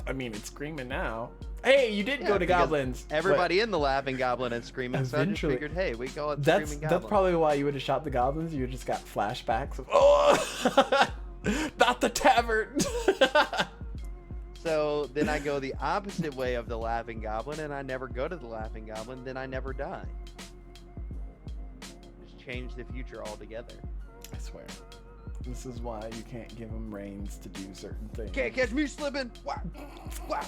I mean, it's screaming now. Hey, you did Yeah, go to because goblins. Everybody in the laughing goblin and screaming. So I just Eventually. figured, hey, we call it That's screaming goblin. that's probably why you would have shot the goblins. You just got flashbacks of, oh, not the tavern. So then I go the opposite way of the laughing goblin, and I never go to the laughing goblin. Then I never die. Just change the future altogether. I swear. This is why you can't give them reins to do certain things. Can't catch me slipping. Wah, wah,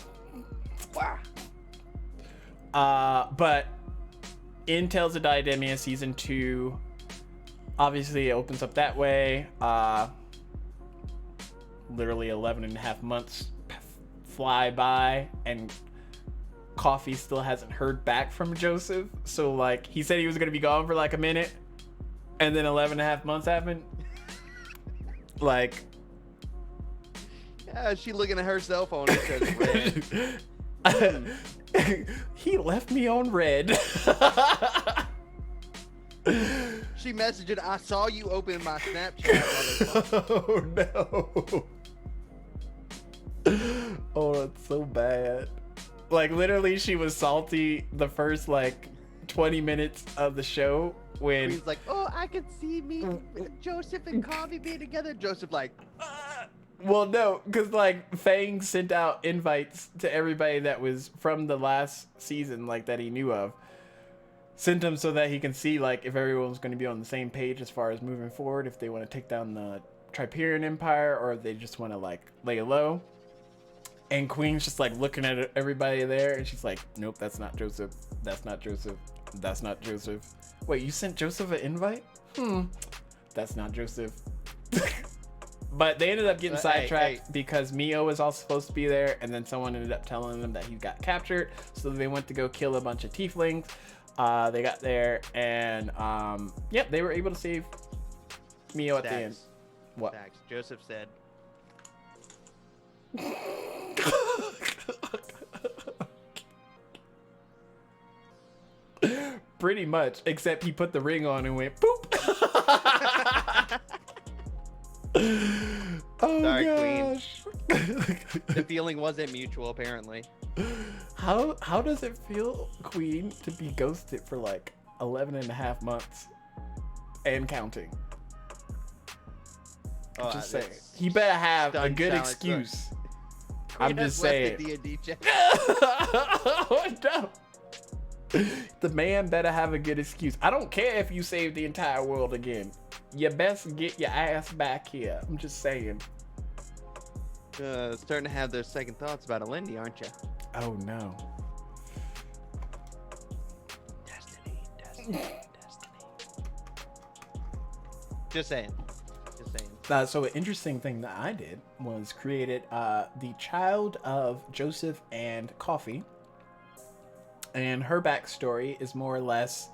wah. But in Tales of Diademia Season 2, obviously it opens up that way. Literally 11 and a half months fly by, and Coffee still hasn't heard back from Joseph. So, like, he said he was going to be gone for like a minute, and then 11 and a half months happened. Like, yeah, she looking at her cell phone and it says red. he left me on red. She messaged, I saw you open my Snapchat. Oh no. Oh, that's so bad. Like, literally, she was salty the first like 20 minutes of the show when He's like, oh, I can see me, Joseph and Coffee being together. Joseph like, well, no, because like Fang sent out invites to everybody that was from the last season, like that he knew of. Sent them so that he can see like if everyone's going to be on the same page as far as moving forward, if they want to take down the Triperian Empire or if they just want to like lay low. And Queen's just like looking at everybody there, and she's like, nope, that's not Joseph. That's not Joseph. That's not Joseph. Wait, you sent Joseph an invite? That's not Joseph. But they ended up getting sidetracked because Mio was also supposed to be there, and then someone ended up telling them that he got captured, so they went to go kill a bunch of tieflings. They got there, and yep, they were able to save Mio at the end. What? Stacks. Joseph said, Pretty much, except he put the ring on and went boop. Oh, sorry, gosh. Queen. The feeling wasn't mutual, apparently. How does it feel, Queen, to be ghosted for like 11 and a half months and counting? Just saying. He better have a good excuse. I'm just saying. Oh, no. The man better have a good excuse. I don't care if you save the entire world again. You best get your ass back here. I'm just saying. Starting to have those second thoughts about Alendi, aren't you? Oh no. Destiny. Just saying. So an interesting thing that I did was created the child of Joseph and Coffee. And her backstory is more or less,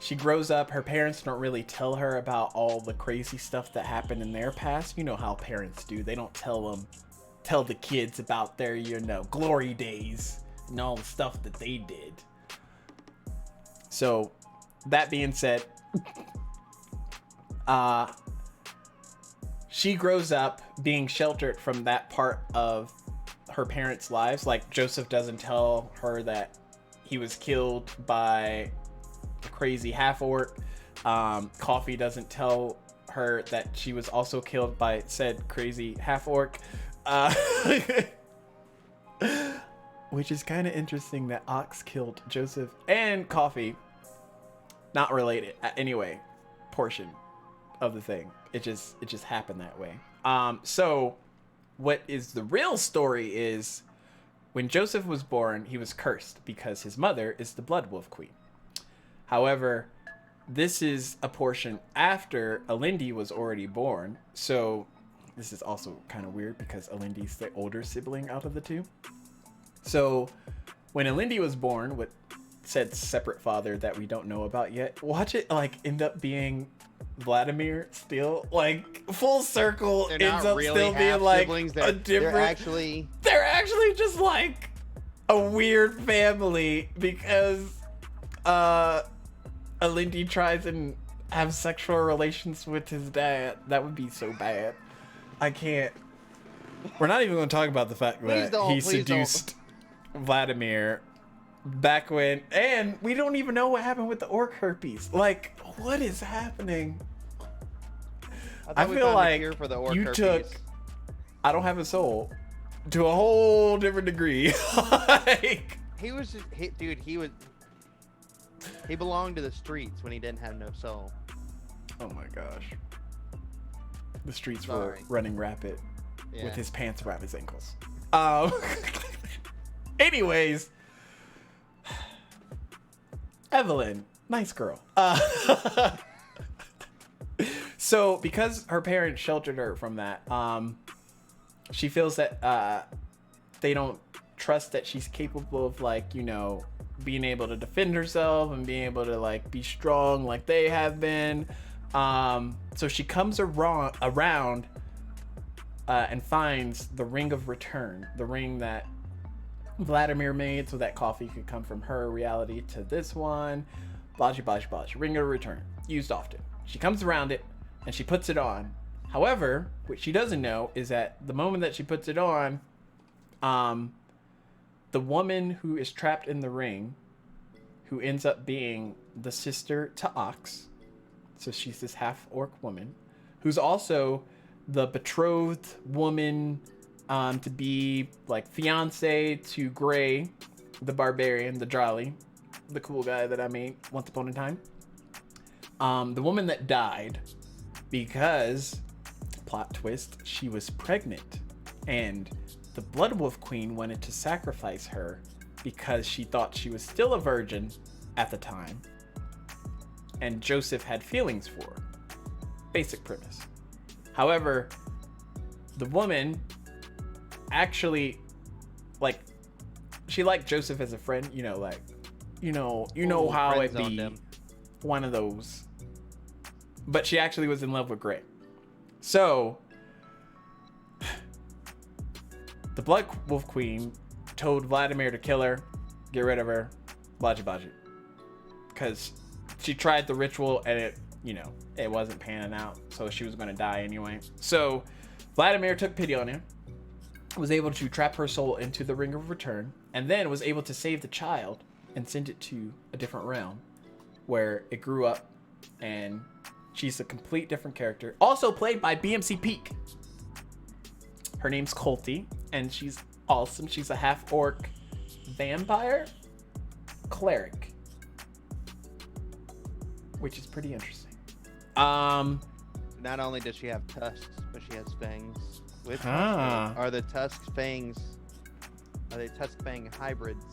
she grows up, her parents don't really tell her about all the crazy stuff that happened in their past. You know how parents do. They don't tell the kids about their, glory days and all the stuff that they did. So, that being said, she grows up being sheltered from that part of her parents' lives. Like, Joseph doesn't tell her that he was killed by a crazy half-orc. Coffee doesn't tell her that she was also killed by said crazy half-orc. Which is kind of interesting that Ox killed Joseph and Coffee. Not related. Anyway, portion of the thing. It just happened that way. So what is the real story is when Joseph was born, he was cursed because his mother is the Blood Wolf Queen. However, this is a portion after Alindy was already born. So this is also kind of weird because Alindy's the older sibling out of the two. So when Alindy was born with said separate father that we don't know about yet, watch it like end up being Vladimir still, like full circle. They're ends not up really still being like siblings. a different. They're actually just like a weird family because Alindy tries and have sexual relations with his dad. That would be so bad. I can't. We're not even going to talk about the fact that he seduced Vladimir back when, and we don't even know what happened with the orc herpes. Like, what is happening? I feel like you took I Don't Have a Soul to a whole different degree. Like, he was just, he belonged to the streets when he didn't have no soul. Oh my gosh. The streets were running rapid with his pants around his ankles. Anyways, Evelyn, nice girl. So because her parents sheltered her from that, she feels that they don't trust that she's capable of, like, you know, being able to defend herself and being able to like be strong like they have been. So she comes around and finds the Ring of Return, the ring that Vladimir made so that Coffee could come from her reality to this one. Blah. Ring of Return, used often. She comes around it and she puts it on. However, what she doesn't know is that the moment that she puts it on, the woman who is trapped in the ring, who ends up being the sister to Ox, so she's this half-orc woman, who's also the betrothed woman to be like fiance to Gray, the barbarian, the Jolly, the cool guy that I made once upon a time. The woman that died because, plot twist, she was pregnant, and the Blood Wolf Queen wanted to sacrifice her because she thought she was still a virgin at the time, and Joseph had feelings for her. Basic premise. However, the woman actually, like, she liked Joseph as a friend, you know, like, you know how it be, one of those. But she actually was in love with Gray. So the Blood Wolf Queen told Vladimir to kill her, get rid of her, baji, because she tried the ritual and it, you know, it wasn't panning out, so she was going to die anyway. So Vladimir took pity on her, was able to trap her soul into the Ring of Return, and then was able to save the child and send it to a different realm where it grew up, and she's a complete different character. Also played by BMC Peak. Her name's Colty, and she's awesome. She's a half-orc vampire cleric, which is pretty interesting. Not only does she have tusks, but she has fangs. Are the tusk fangs? Are they tusk fang hybrids?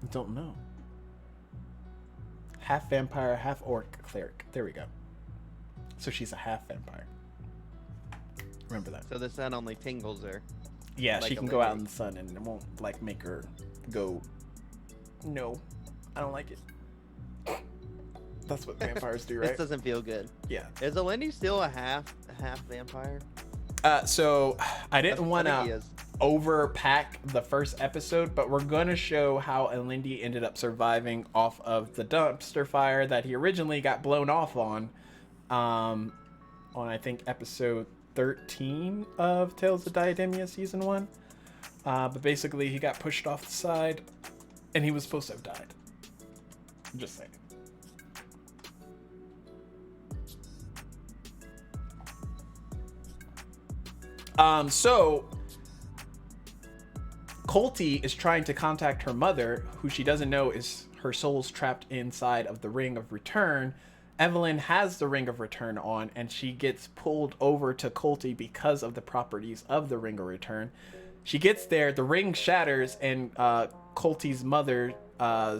I don't know. Half vampire, half orc cleric. There we go. So she's a half vampire. Remember that. So the sun only tingles her. Yeah, like she can go out in the sun and it won't like make her go, no, I don't like it. That's what vampires do, right? This doesn't feel good. Yeah. Is Alindy still a half vampire? So I didn't want to overpack the first episode, but we're gonna show how Alindy ended up surviving off of the dumpster fire that he originally got blown off on I think episode 13 of Tales of Diademia season 1. But basically he got pushed off the side and he was supposed to have died. I'm just saying. So Colty is trying to contact her mother, who she doesn't know is her soul's trapped inside of the Ring of Return. Evelyn has the Ring of Return on, and she gets pulled over to Colty because of the properties of the Ring of Return. She gets there, the ring shatters, and Colty's mother's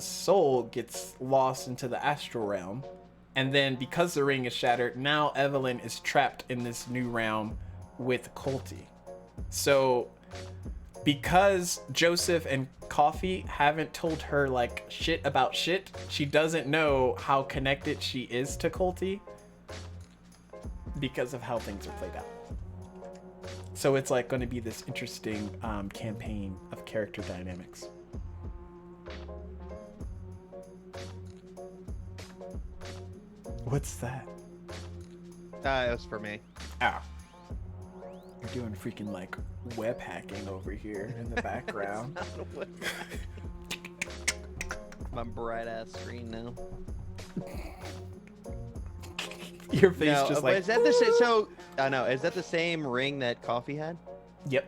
soul gets lost into the astral realm. And then because the ring is shattered, now Evelyn is trapped in this new realm with Colty. So because Joseph and Coffee haven't told her like shit about shit, she doesn't know how connected she is to Colty because of how things are played out. So it's like going to be this interesting campaign of character dynamics. What's that? It was for me. Ah. You're doing freaking like web hacking over here in the background. My bright ass screen now. Your face just like. Is that the same? So I know. Is that the same ring that Coffee had? Yep.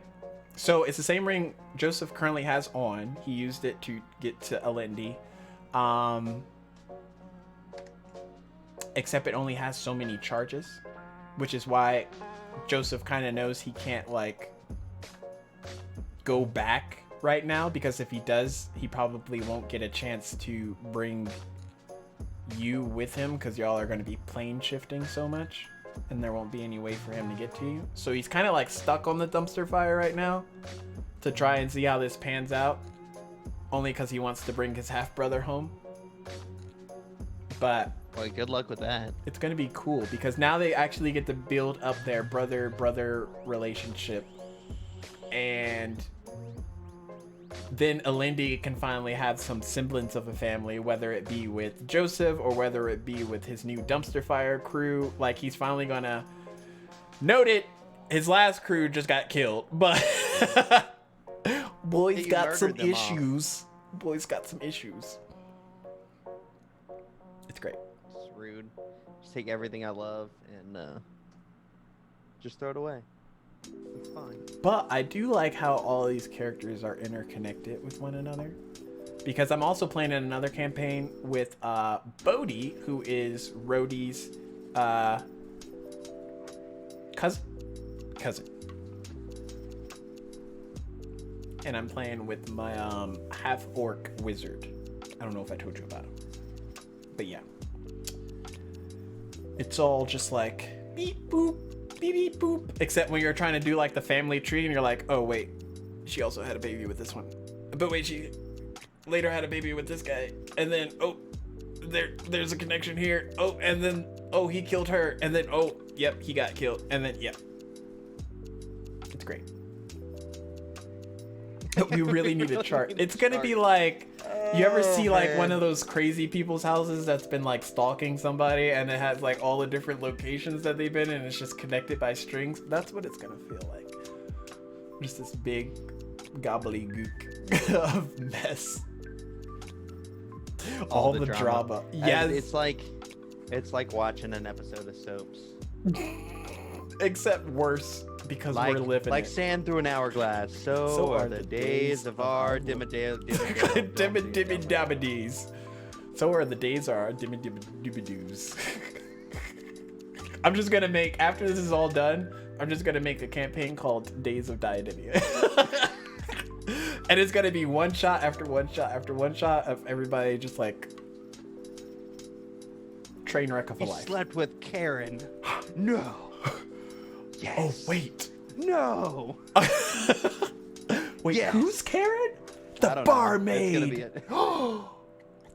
So it's the same ring Joseph currently has on. He used it to get to Alendi. Except it only has so many charges, which is why Joseph kind of knows he can't like go back right now, because if he does, he probably won't get a chance to bring you with him because y'all are going to be plane shifting so much and there won't be any way for him to get to you. So he's kind of like stuck on the dumpster fire right now to try and see how this pans out, only because he wants to bring his half-brother home. But well, good luck with that. It's going to be cool because now they actually get to build up their brother-brother relationship. And then Alendi can finally have some semblance of a family, whether it be with Joseph or whether it be with his new dumpster fire crew. Like, he's finally going to note it. His last crew just got killed, but boy's got some issues. Boy's got some issues. It's great. Rude. Just take everything I love and just throw it away. It's fine. But I do like how all these characters are interconnected with one another, because I'm also playing in another campaign with Bodhi, who is Rhodey's cousin, and I'm playing with my half orc wizard. I don't know if I told you about him, but yeah. It's all just like beep boop, beep beep boop. Except when you're trying to do like the family tree and you're like, oh wait, she also had a baby with this one. But wait, she later had a baby with this guy. And then, oh, there's a connection here. Oh, and then, oh, he killed her. And then, oh, yep, he got killed. And then, yep. It's great. We really need a chart. It's gonna be like, you ever see like one of those crazy people's houses that's been like stalking somebody and it has like all the different locations that they've been in and it's just connected by strings? That's what it's gonna feel like. Just this big gobbledygook of mess. All the drama. Yes. It's like watching an episode of Soaps. Except worse. Because we're living like sand through an hourglass. So are the days of our dimmy-dimmy-dabba-dees. So are the days of our dimmy-dimmy-dooby-doos. I'm just gonna make, after this is all done, I'm just gonna make a campaign called Days of Diademia. And it's gonna be one shot after one shot after one shot of everybody just like train wreck of a life. Slept with Karen. No. Yes. Oh, wait. No. Wait, yes. Who's Karen? The barmaid.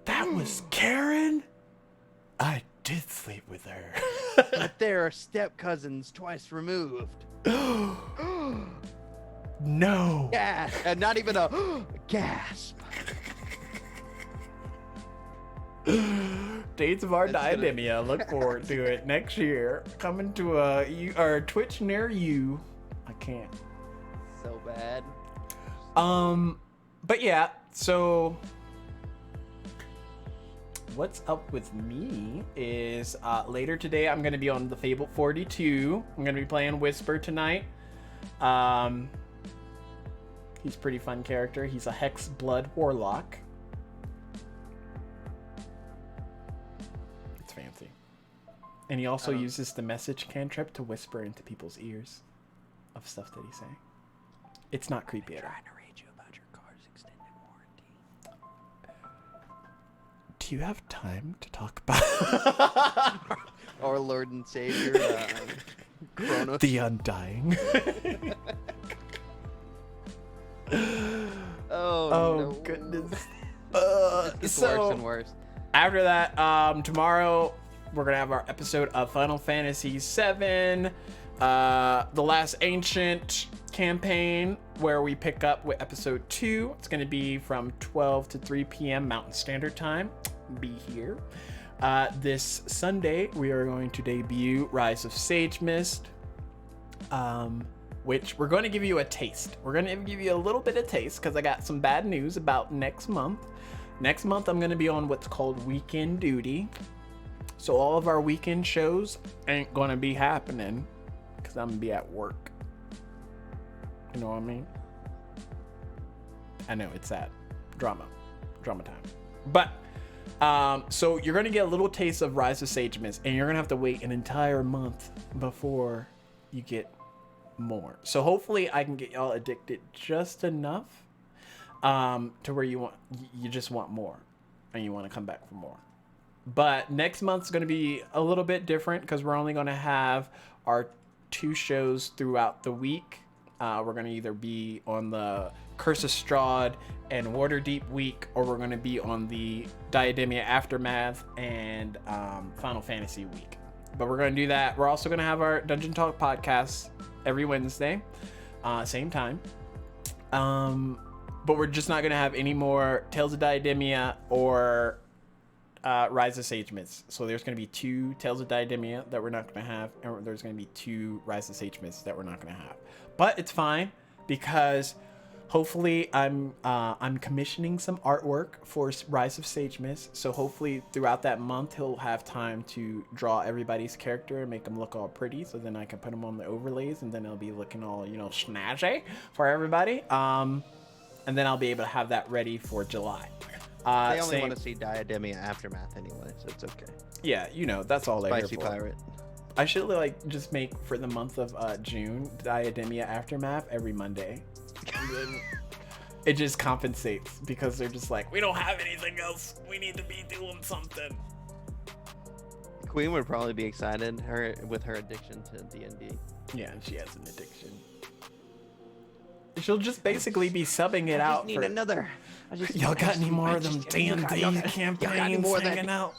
That was Karen? I did sleep with her. But they're step cousins twice removed. No. Yeah, and not even a gasp. Dates of our Diademia. Look forward to it next year. Coming to a Twitch near you. I can't. So bad. But yeah, so what's up with me is later today I'm gonna be on the Fable 42. I'm gonna be playing Whisper tonight. He's a pretty fun character. He's a Hex Blood Warlock. It's fancy. And he also uses the message cantrip to whisper into people's ears of stuff that he's saying. It's not creepy at all. I'm trying to read you about your car's extended warranty. Do you have time to talk about Our Lord and Savior, Kronos. the Undying? Oh Oh, no. goodness. It gets So- worse and worse. After that, tomorrow we're gonna have our episode of Final Fantasy VII, the Last Ancient campaign, where we pick up with episode 2. It's gonna be from 12 to 3 p.m. Mountain Standard Time. Be here. This Sunday we are going to debut Rise of Sage Mist, which we're going to give you a taste. We're going to give you a little bit of taste because I got some bad news about next month. Next month, I'm going to be on what's called weekend duty. So all of our weekend shows ain't going to be happening because I'm going to be at work. You know what I mean? I know, it's that. Drama time. But, so you're going to get a little taste of Rise of Sage Mist, and you're going to have to wait an entire month before you get more. So hopefully I can get y'all addicted just enough to where you just want more and you want to come back for more. But next month's going to be a little bit different because we're only going to have our 2 shows throughout the week. We're going to either be on the Curse of Strahd and Waterdeep week, or we're going to be on the Diademia Aftermath and Final Fantasy week. But we're going to do that. We're also going to have our Dungeon Talk podcast every Wednesday, same time. But we're just not going to have any more Tales of Diademia or Rise of Sage Mist. So there's going to be 2 Tales of Diademia that we're not going to have, and there's going to be 2 Rise of Sage Mist that we're not going to have. But it's fine because hopefully I'm commissioning some artwork for Rise of Sage Mist. So hopefully throughout that month he'll have time to draw everybody's character and make them look all pretty. So then I can put them on the overlays, and then it'll be looking all, snazzy for everybody. And then I'll be able to have that ready for July. They only want to see Diademia Aftermath anyway, so it's okay. Yeah, that's all they're here Spicy for. pirate. I should just make for the month of June Diademia Aftermath every Monday. And then it just compensates because they're just like, we don't have anything else. We need to be doing something. Queen would probably be excited with her addiction to D&D. Yeah, she has an addiction. She'll just basically be subbing it out. Need another. Y'all got any more of them D&D campaigns hanging out?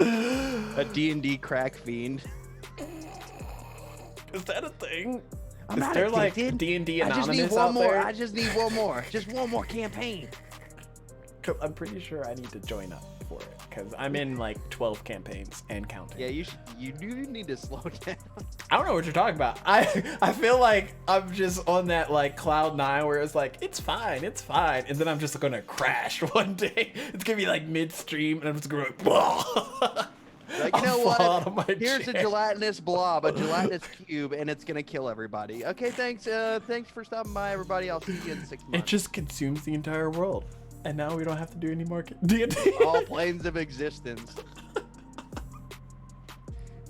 A D&D crack fiend. Is that a thing? I'm Is not there addicted. D&D I Anonymous just need one out more. there? I just need one more. Just one more campaign. 'Cause I'm pretty sure I need to join up for it because I'm in 12 campaigns and counting. Yeah, you do need to slow down. I don't know what you're talking about. I feel like I'm just on that cloud 9 where it's it's fine, and then I'm just gonna crash one day. It's gonna be midstream, and I'm just gonna Like, you know I'll fall out of what? my Here's chair. a gelatinous blob, a gelatinous cube, and it's gonna kill everybody. Okay, thanks. Thanks for stopping by, everybody. I'll see you in 6 It months. just consumes the entire world, and now we don't have to do any more D&D. All planes of existence.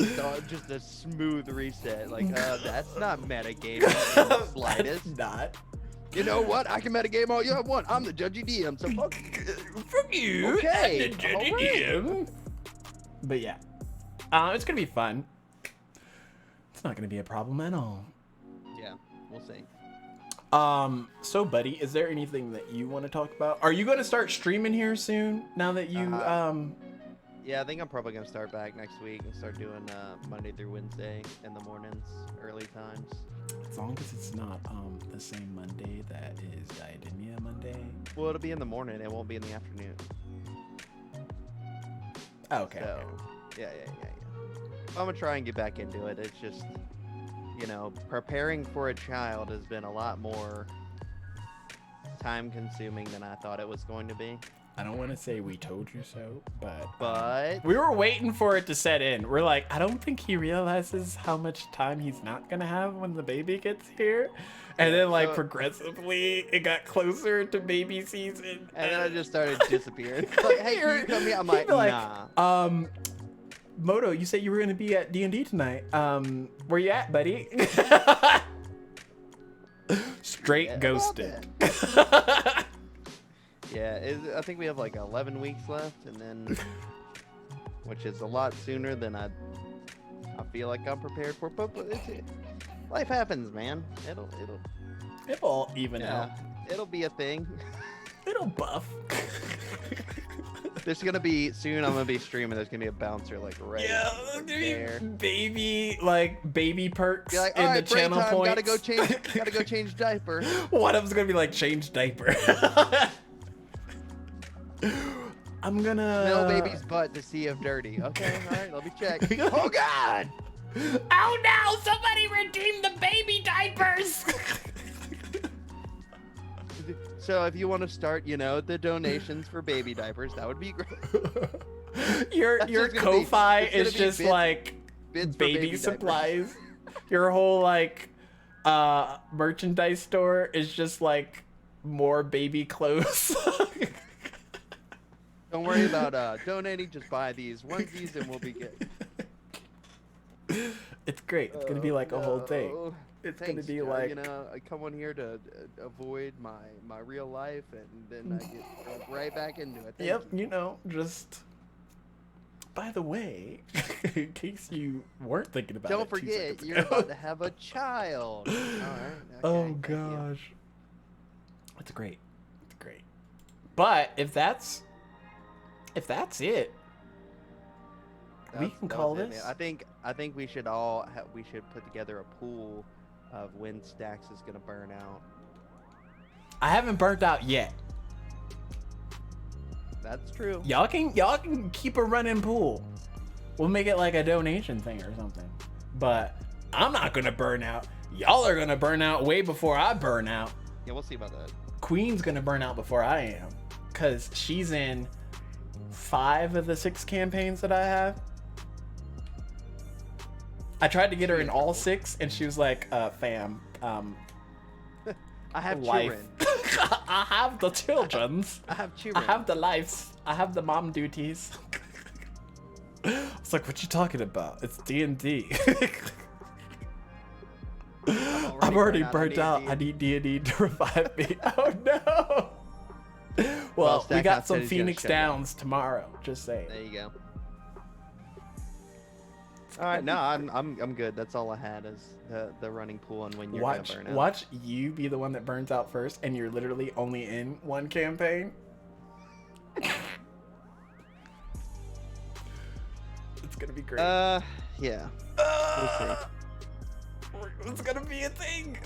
So just a smooth reset. That's not metagaming in the slightest. That's not. You know what? I can metagame all you want. I'm the judgy DM, so fuck. Fuck you. Okay, I'm the judgy all right. DM. But yeah, it's gonna be fun. It's not gonna be a problem at all. Yeah, we'll see. So buddy, is there anything that you want to talk about? Are you gonna start streaming here soon? Now that you Yeah, I think I'm probably gonna start back next week and start doing Monday through Wednesday in the mornings, early times. as long as it's not the same Monday that is Diademia Monday. Well, it'll be in the morning. It won't be in the afternoon. Oh, okay. So, Okay. yeah. I'm gonna try and get back into it. It's just, preparing for a child has been a lot more time consuming than I thought it was going to be. I don't want to say we told you so, But we were waiting for it to set in. We're like, I don't think he realizes how much time he's not gonna have when the baby gets here. And then like progressively it got closer to baby season. And then I just started disappearing. Like, hey, can you come here? I'm like, nah. Moto, you said you were gonna be at D&D tonight. Where you at, buddy? Straight ghosted. Yeah, I think we have like 11 weeks left, and then, which is a lot sooner than I feel like I'm prepared for. But life happens, man. It'll all even out. It'll be a thing. It'll buff. There's gonna be soon. I'm gonna be streaming. There's gonna be a bouncer like right there. Baby perks like, in the right, channel time, points. Gotta go change diaper. One of them's gonna be like change diaper. I'm gonna smell baby's butt to see if dirty. Okay, all right, let me check. Oh God! Oh no! Somebody redeem the baby diapers. So if you want to start, the donations for baby diapers, that would be great. Your Ko-Fi is just like baby supplies. Your whole like merchandise store is just like more baby clothes. Don't worry about donating. Just buy these onesies and we'll be good. It's great. It's gonna be like a whole thing. It's gonna be like I come on here to avoid my real life, and then I get right back into it. Thank you. Just by the way, in case you weren't thinking about it. Don't forget, you're about to have a child. All right. Okay, oh gosh, it's great. It's great. But if that's it, we can call this. I think we should we should put together a pool of when Stacks is gonna burn out. I haven't burnt out yet. That's true. Y'all can keep a running pool. We'll make it like a donation thing or something. But I'm not gonna burn out. Y'all are gonna burn out way before I burn out. Yeah, we'll see about that. Queen's gonna burn out before I am, cause she's in 5 of the 6 campaigns that I have. I tried to get her in all 6, and she was like, "Fam, I have life. children. I have the children's. I have children. I have the lives. I have the mom duties." It's like, what you talking about? It's D&D. I'm already burnt out. I need D&D to revive me. Oh no. Well, we got some Phoenix Downs tomorrow. Just saying. There you go. All right, no, I'm good. That's all I had is the running pool and when you're gonna burn out. Watch you be the one that burns out first, and you're literally only in 1 campaign. It's gonna be great. Yeah. We'll see. It's gonna be a thing.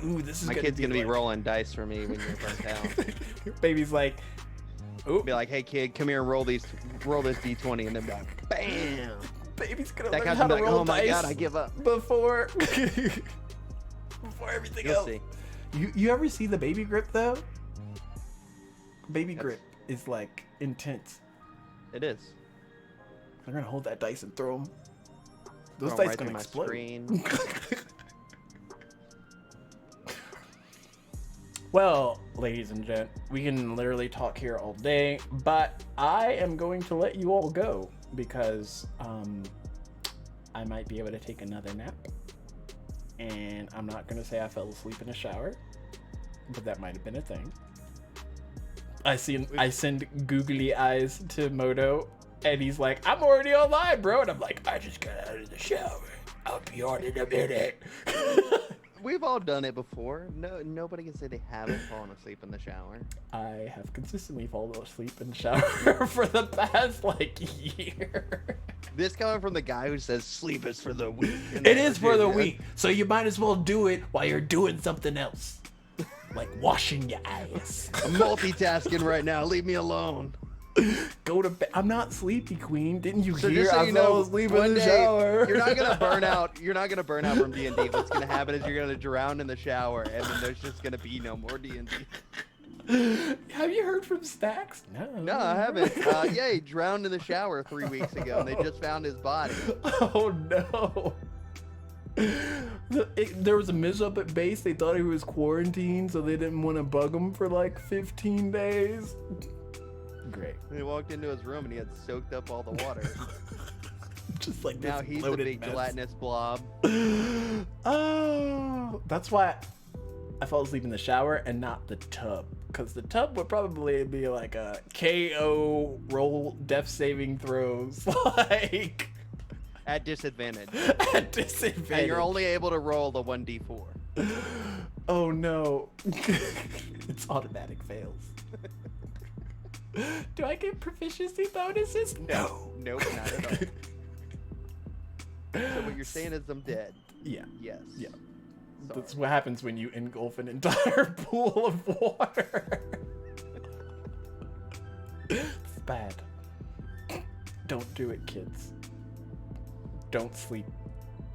Ooh, this is my kid's gonna be rolling dice for me when you're burnt out. Baby's like, ooh. Be like, hey kid, come here and roll this D20, and then be like, bam. Baby's gonna learn how to roll oh my dice. God, I give up. Before everything else. See. You ever see the baby grip though? Baby grip is like intense. It is. I'm gonna hold that dice and throw them. Those dice dice gonna explode. Screen. Well, ladies and gents, we can literally talk here all day, but I am going to let you all go because I might be able to take another nap. And I'm not going to say I fell asleep in a shower, but that might have been a thing. I send googly eyes to Moto, and he's like, I'm already online, bro. And I'm like, I just got out of the shower. I'll be on in a minute. We've all done it before. Nobody can say they haven't fallen asleep in the shower. I have consistently fallen asleep in the shower for the past year. This coming from the guy who says sleep is for the weak. It is for the weak, so you might as well do it while you're doing something else, like washing your ass. I'm multitasking right now. Leave me alone. Go to bed. I'm not sleepy, Queen. Didn't you so hear? Just so you know, asleep in the shower. You're not gonna burn out. You're not gonna burn out from D&D. What's gonna happen is you're gonna drown in the shower, and then there's just gonna be no more D&D. Have you heard from Stacks? No. No, I haven't. Yeah, he drowned in the shower 3 weeks ago, and they just found his body. Oh no. There was a miss-up at base. They thought he was quarantined, so they didn't want to bug him for like 15 days. Great. He walked into his room and he had soaked up all the water. Just like Now this he's a bloated big mess. gelatinous blob. Oh, that's why I fall asleep in the shower and not the tub. Because the tub would probably be like a KO roll death saving throws. Like... At disadvantage. At disadvantage. And you're only able to roll the 1d4. Oh no. It's automatic fails. Do I get proficiency bonuses? No. Nope, not at all. So what you're saying is I'm dead. Yeah. Yes. Yeah. Sorry. That's what happens when you engulf an entire pool of water. It's bad. Don't do it, kids. Don't sleep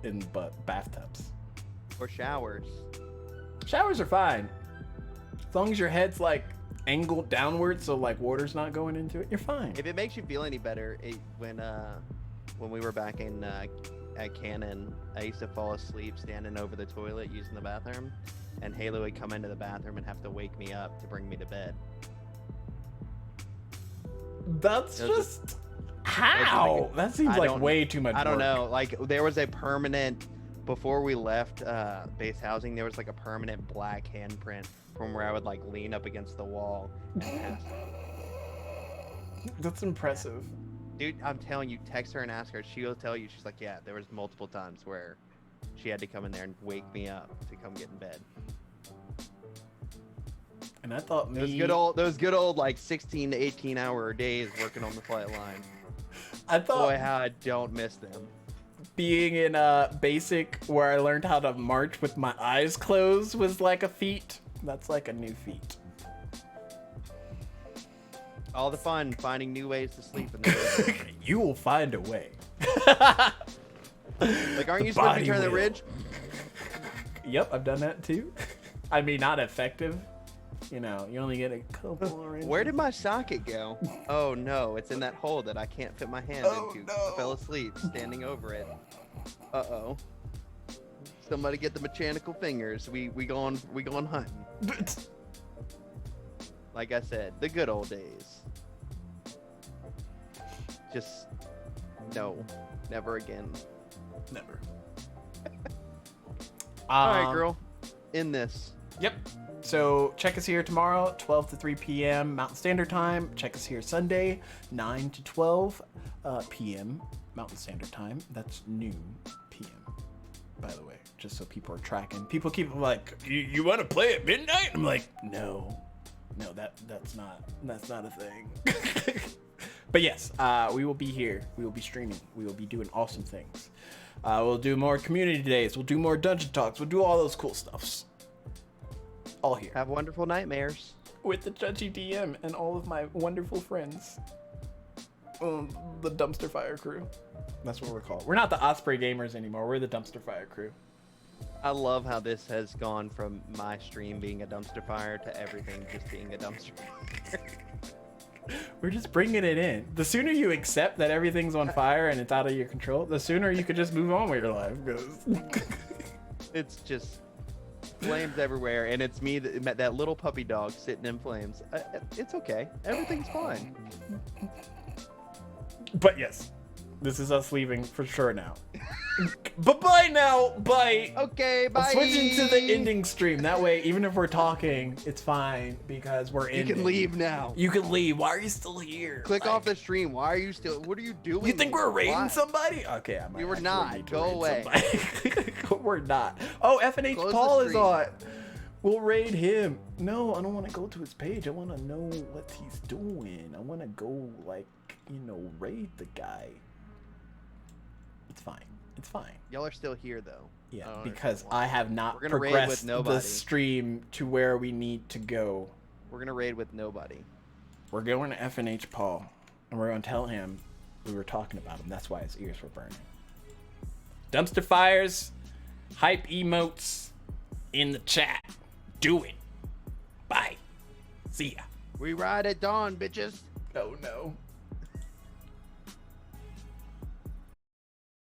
in bathtubs. Or showers. Showers are fine. As long as your head's like angled downward so like water's not going into it, you're fine. If it makes you feel any better, when we were back in at Cannon, I used to fall asleep standing over the toilet using the bathroom, and Halo would come into the bathroom and have to wake me up to bring me to bed. That's just how? That seems like way too much work. I don't know. Like there was a permanent before we left base housing. There was like a permanent black handprint from where I would like lean up against the wall and pass. That's impressive. Dude, I'm telling you, text her and ask her. She'll tell you. She's like, yeah, there was multiple times where she had to come in there and wake me up to come get in bed. And I thought those good old like 16 to 18 hour days working on the flight line. I thought, boy, how I don't miss them. Being in basic where I learned how to march with my eyes closed was like a feat. That's like a new feat. All the fun finding new ways to sleep in the You will find a way. Like, aren't you supposed to turn the ridge? Yep, I've done that too. I mean, not effective. You know, you only get a couple more inches. Where did my socket go? Oh no, it's in that hole that I can't fit my hand into. No. I fell asleep standing over it. Uh-oh. Somebody get the mechanical fingers. We going hunting. Like I said, the good old days. Just no, never again. Never. All right, girl. In this. Yep. So check us here tomorrow, 12 to 3 p.m. Mountain Standard Time. Check us here Sunday, 9 to 12 p.m. Mountain Standard Time. That's noon p.m. by the way, just so people are tracking. People keep like, you want to play at midnight? I'm like, no, that's not a thing. But yes, we will be here. We will be streaming. We will be doing awesome things. We'll do more community days. We'll do more dungeon talks. We'll do all those cool stuffs. All here. Have wonderful nightmares. With the Judgy DM and all of my wonderful friends. The Dumpster Fire crew. That's what we're called. We're not the Osprey Gamers anymore. We're the Dumpster Fire crew. I love how this has gone from my stream being a dumpster fire to everything just being a dumpster fire. We're just bringing it in. The sooner you accept that everything's on fire and it's out of your control, the sooner you could just move on with your life. It's just flames everywhere, and it's me, that little puppy dog sitting in flames. It's okay. Everything's fine. But yes, this is us leaving for sure now. But bye now. Bye. Okay, bye. I'm switching to the ending stream. That way, even if we're talking, it's fine because we're ending. You can leave now. You can leave. Why are you still here? Click off the stream. Why are you still? What are you doing? You think we're raiding somebody? Okay, I might. You were not. Go away. We're not. Oh, FNH Close Paul the is stream. on. We'll raid him. No, I don't want to go to his page. I want to know what he's doing. I want to go, like, raid the guy. It's fine. It's fine. Y'all are still here though. Yeah, because I have not We're gonna raid with progressed nobody. the stream to where we need to go. We're gonna raid with nobody. We're going to FNH Paul, and we're going to tell him we were talking about him. That's why his ears were burning. Dumpster fires, hype emotes in the chat. Do it. Bye. See ya. We ride at dawn, bitches. Oh no.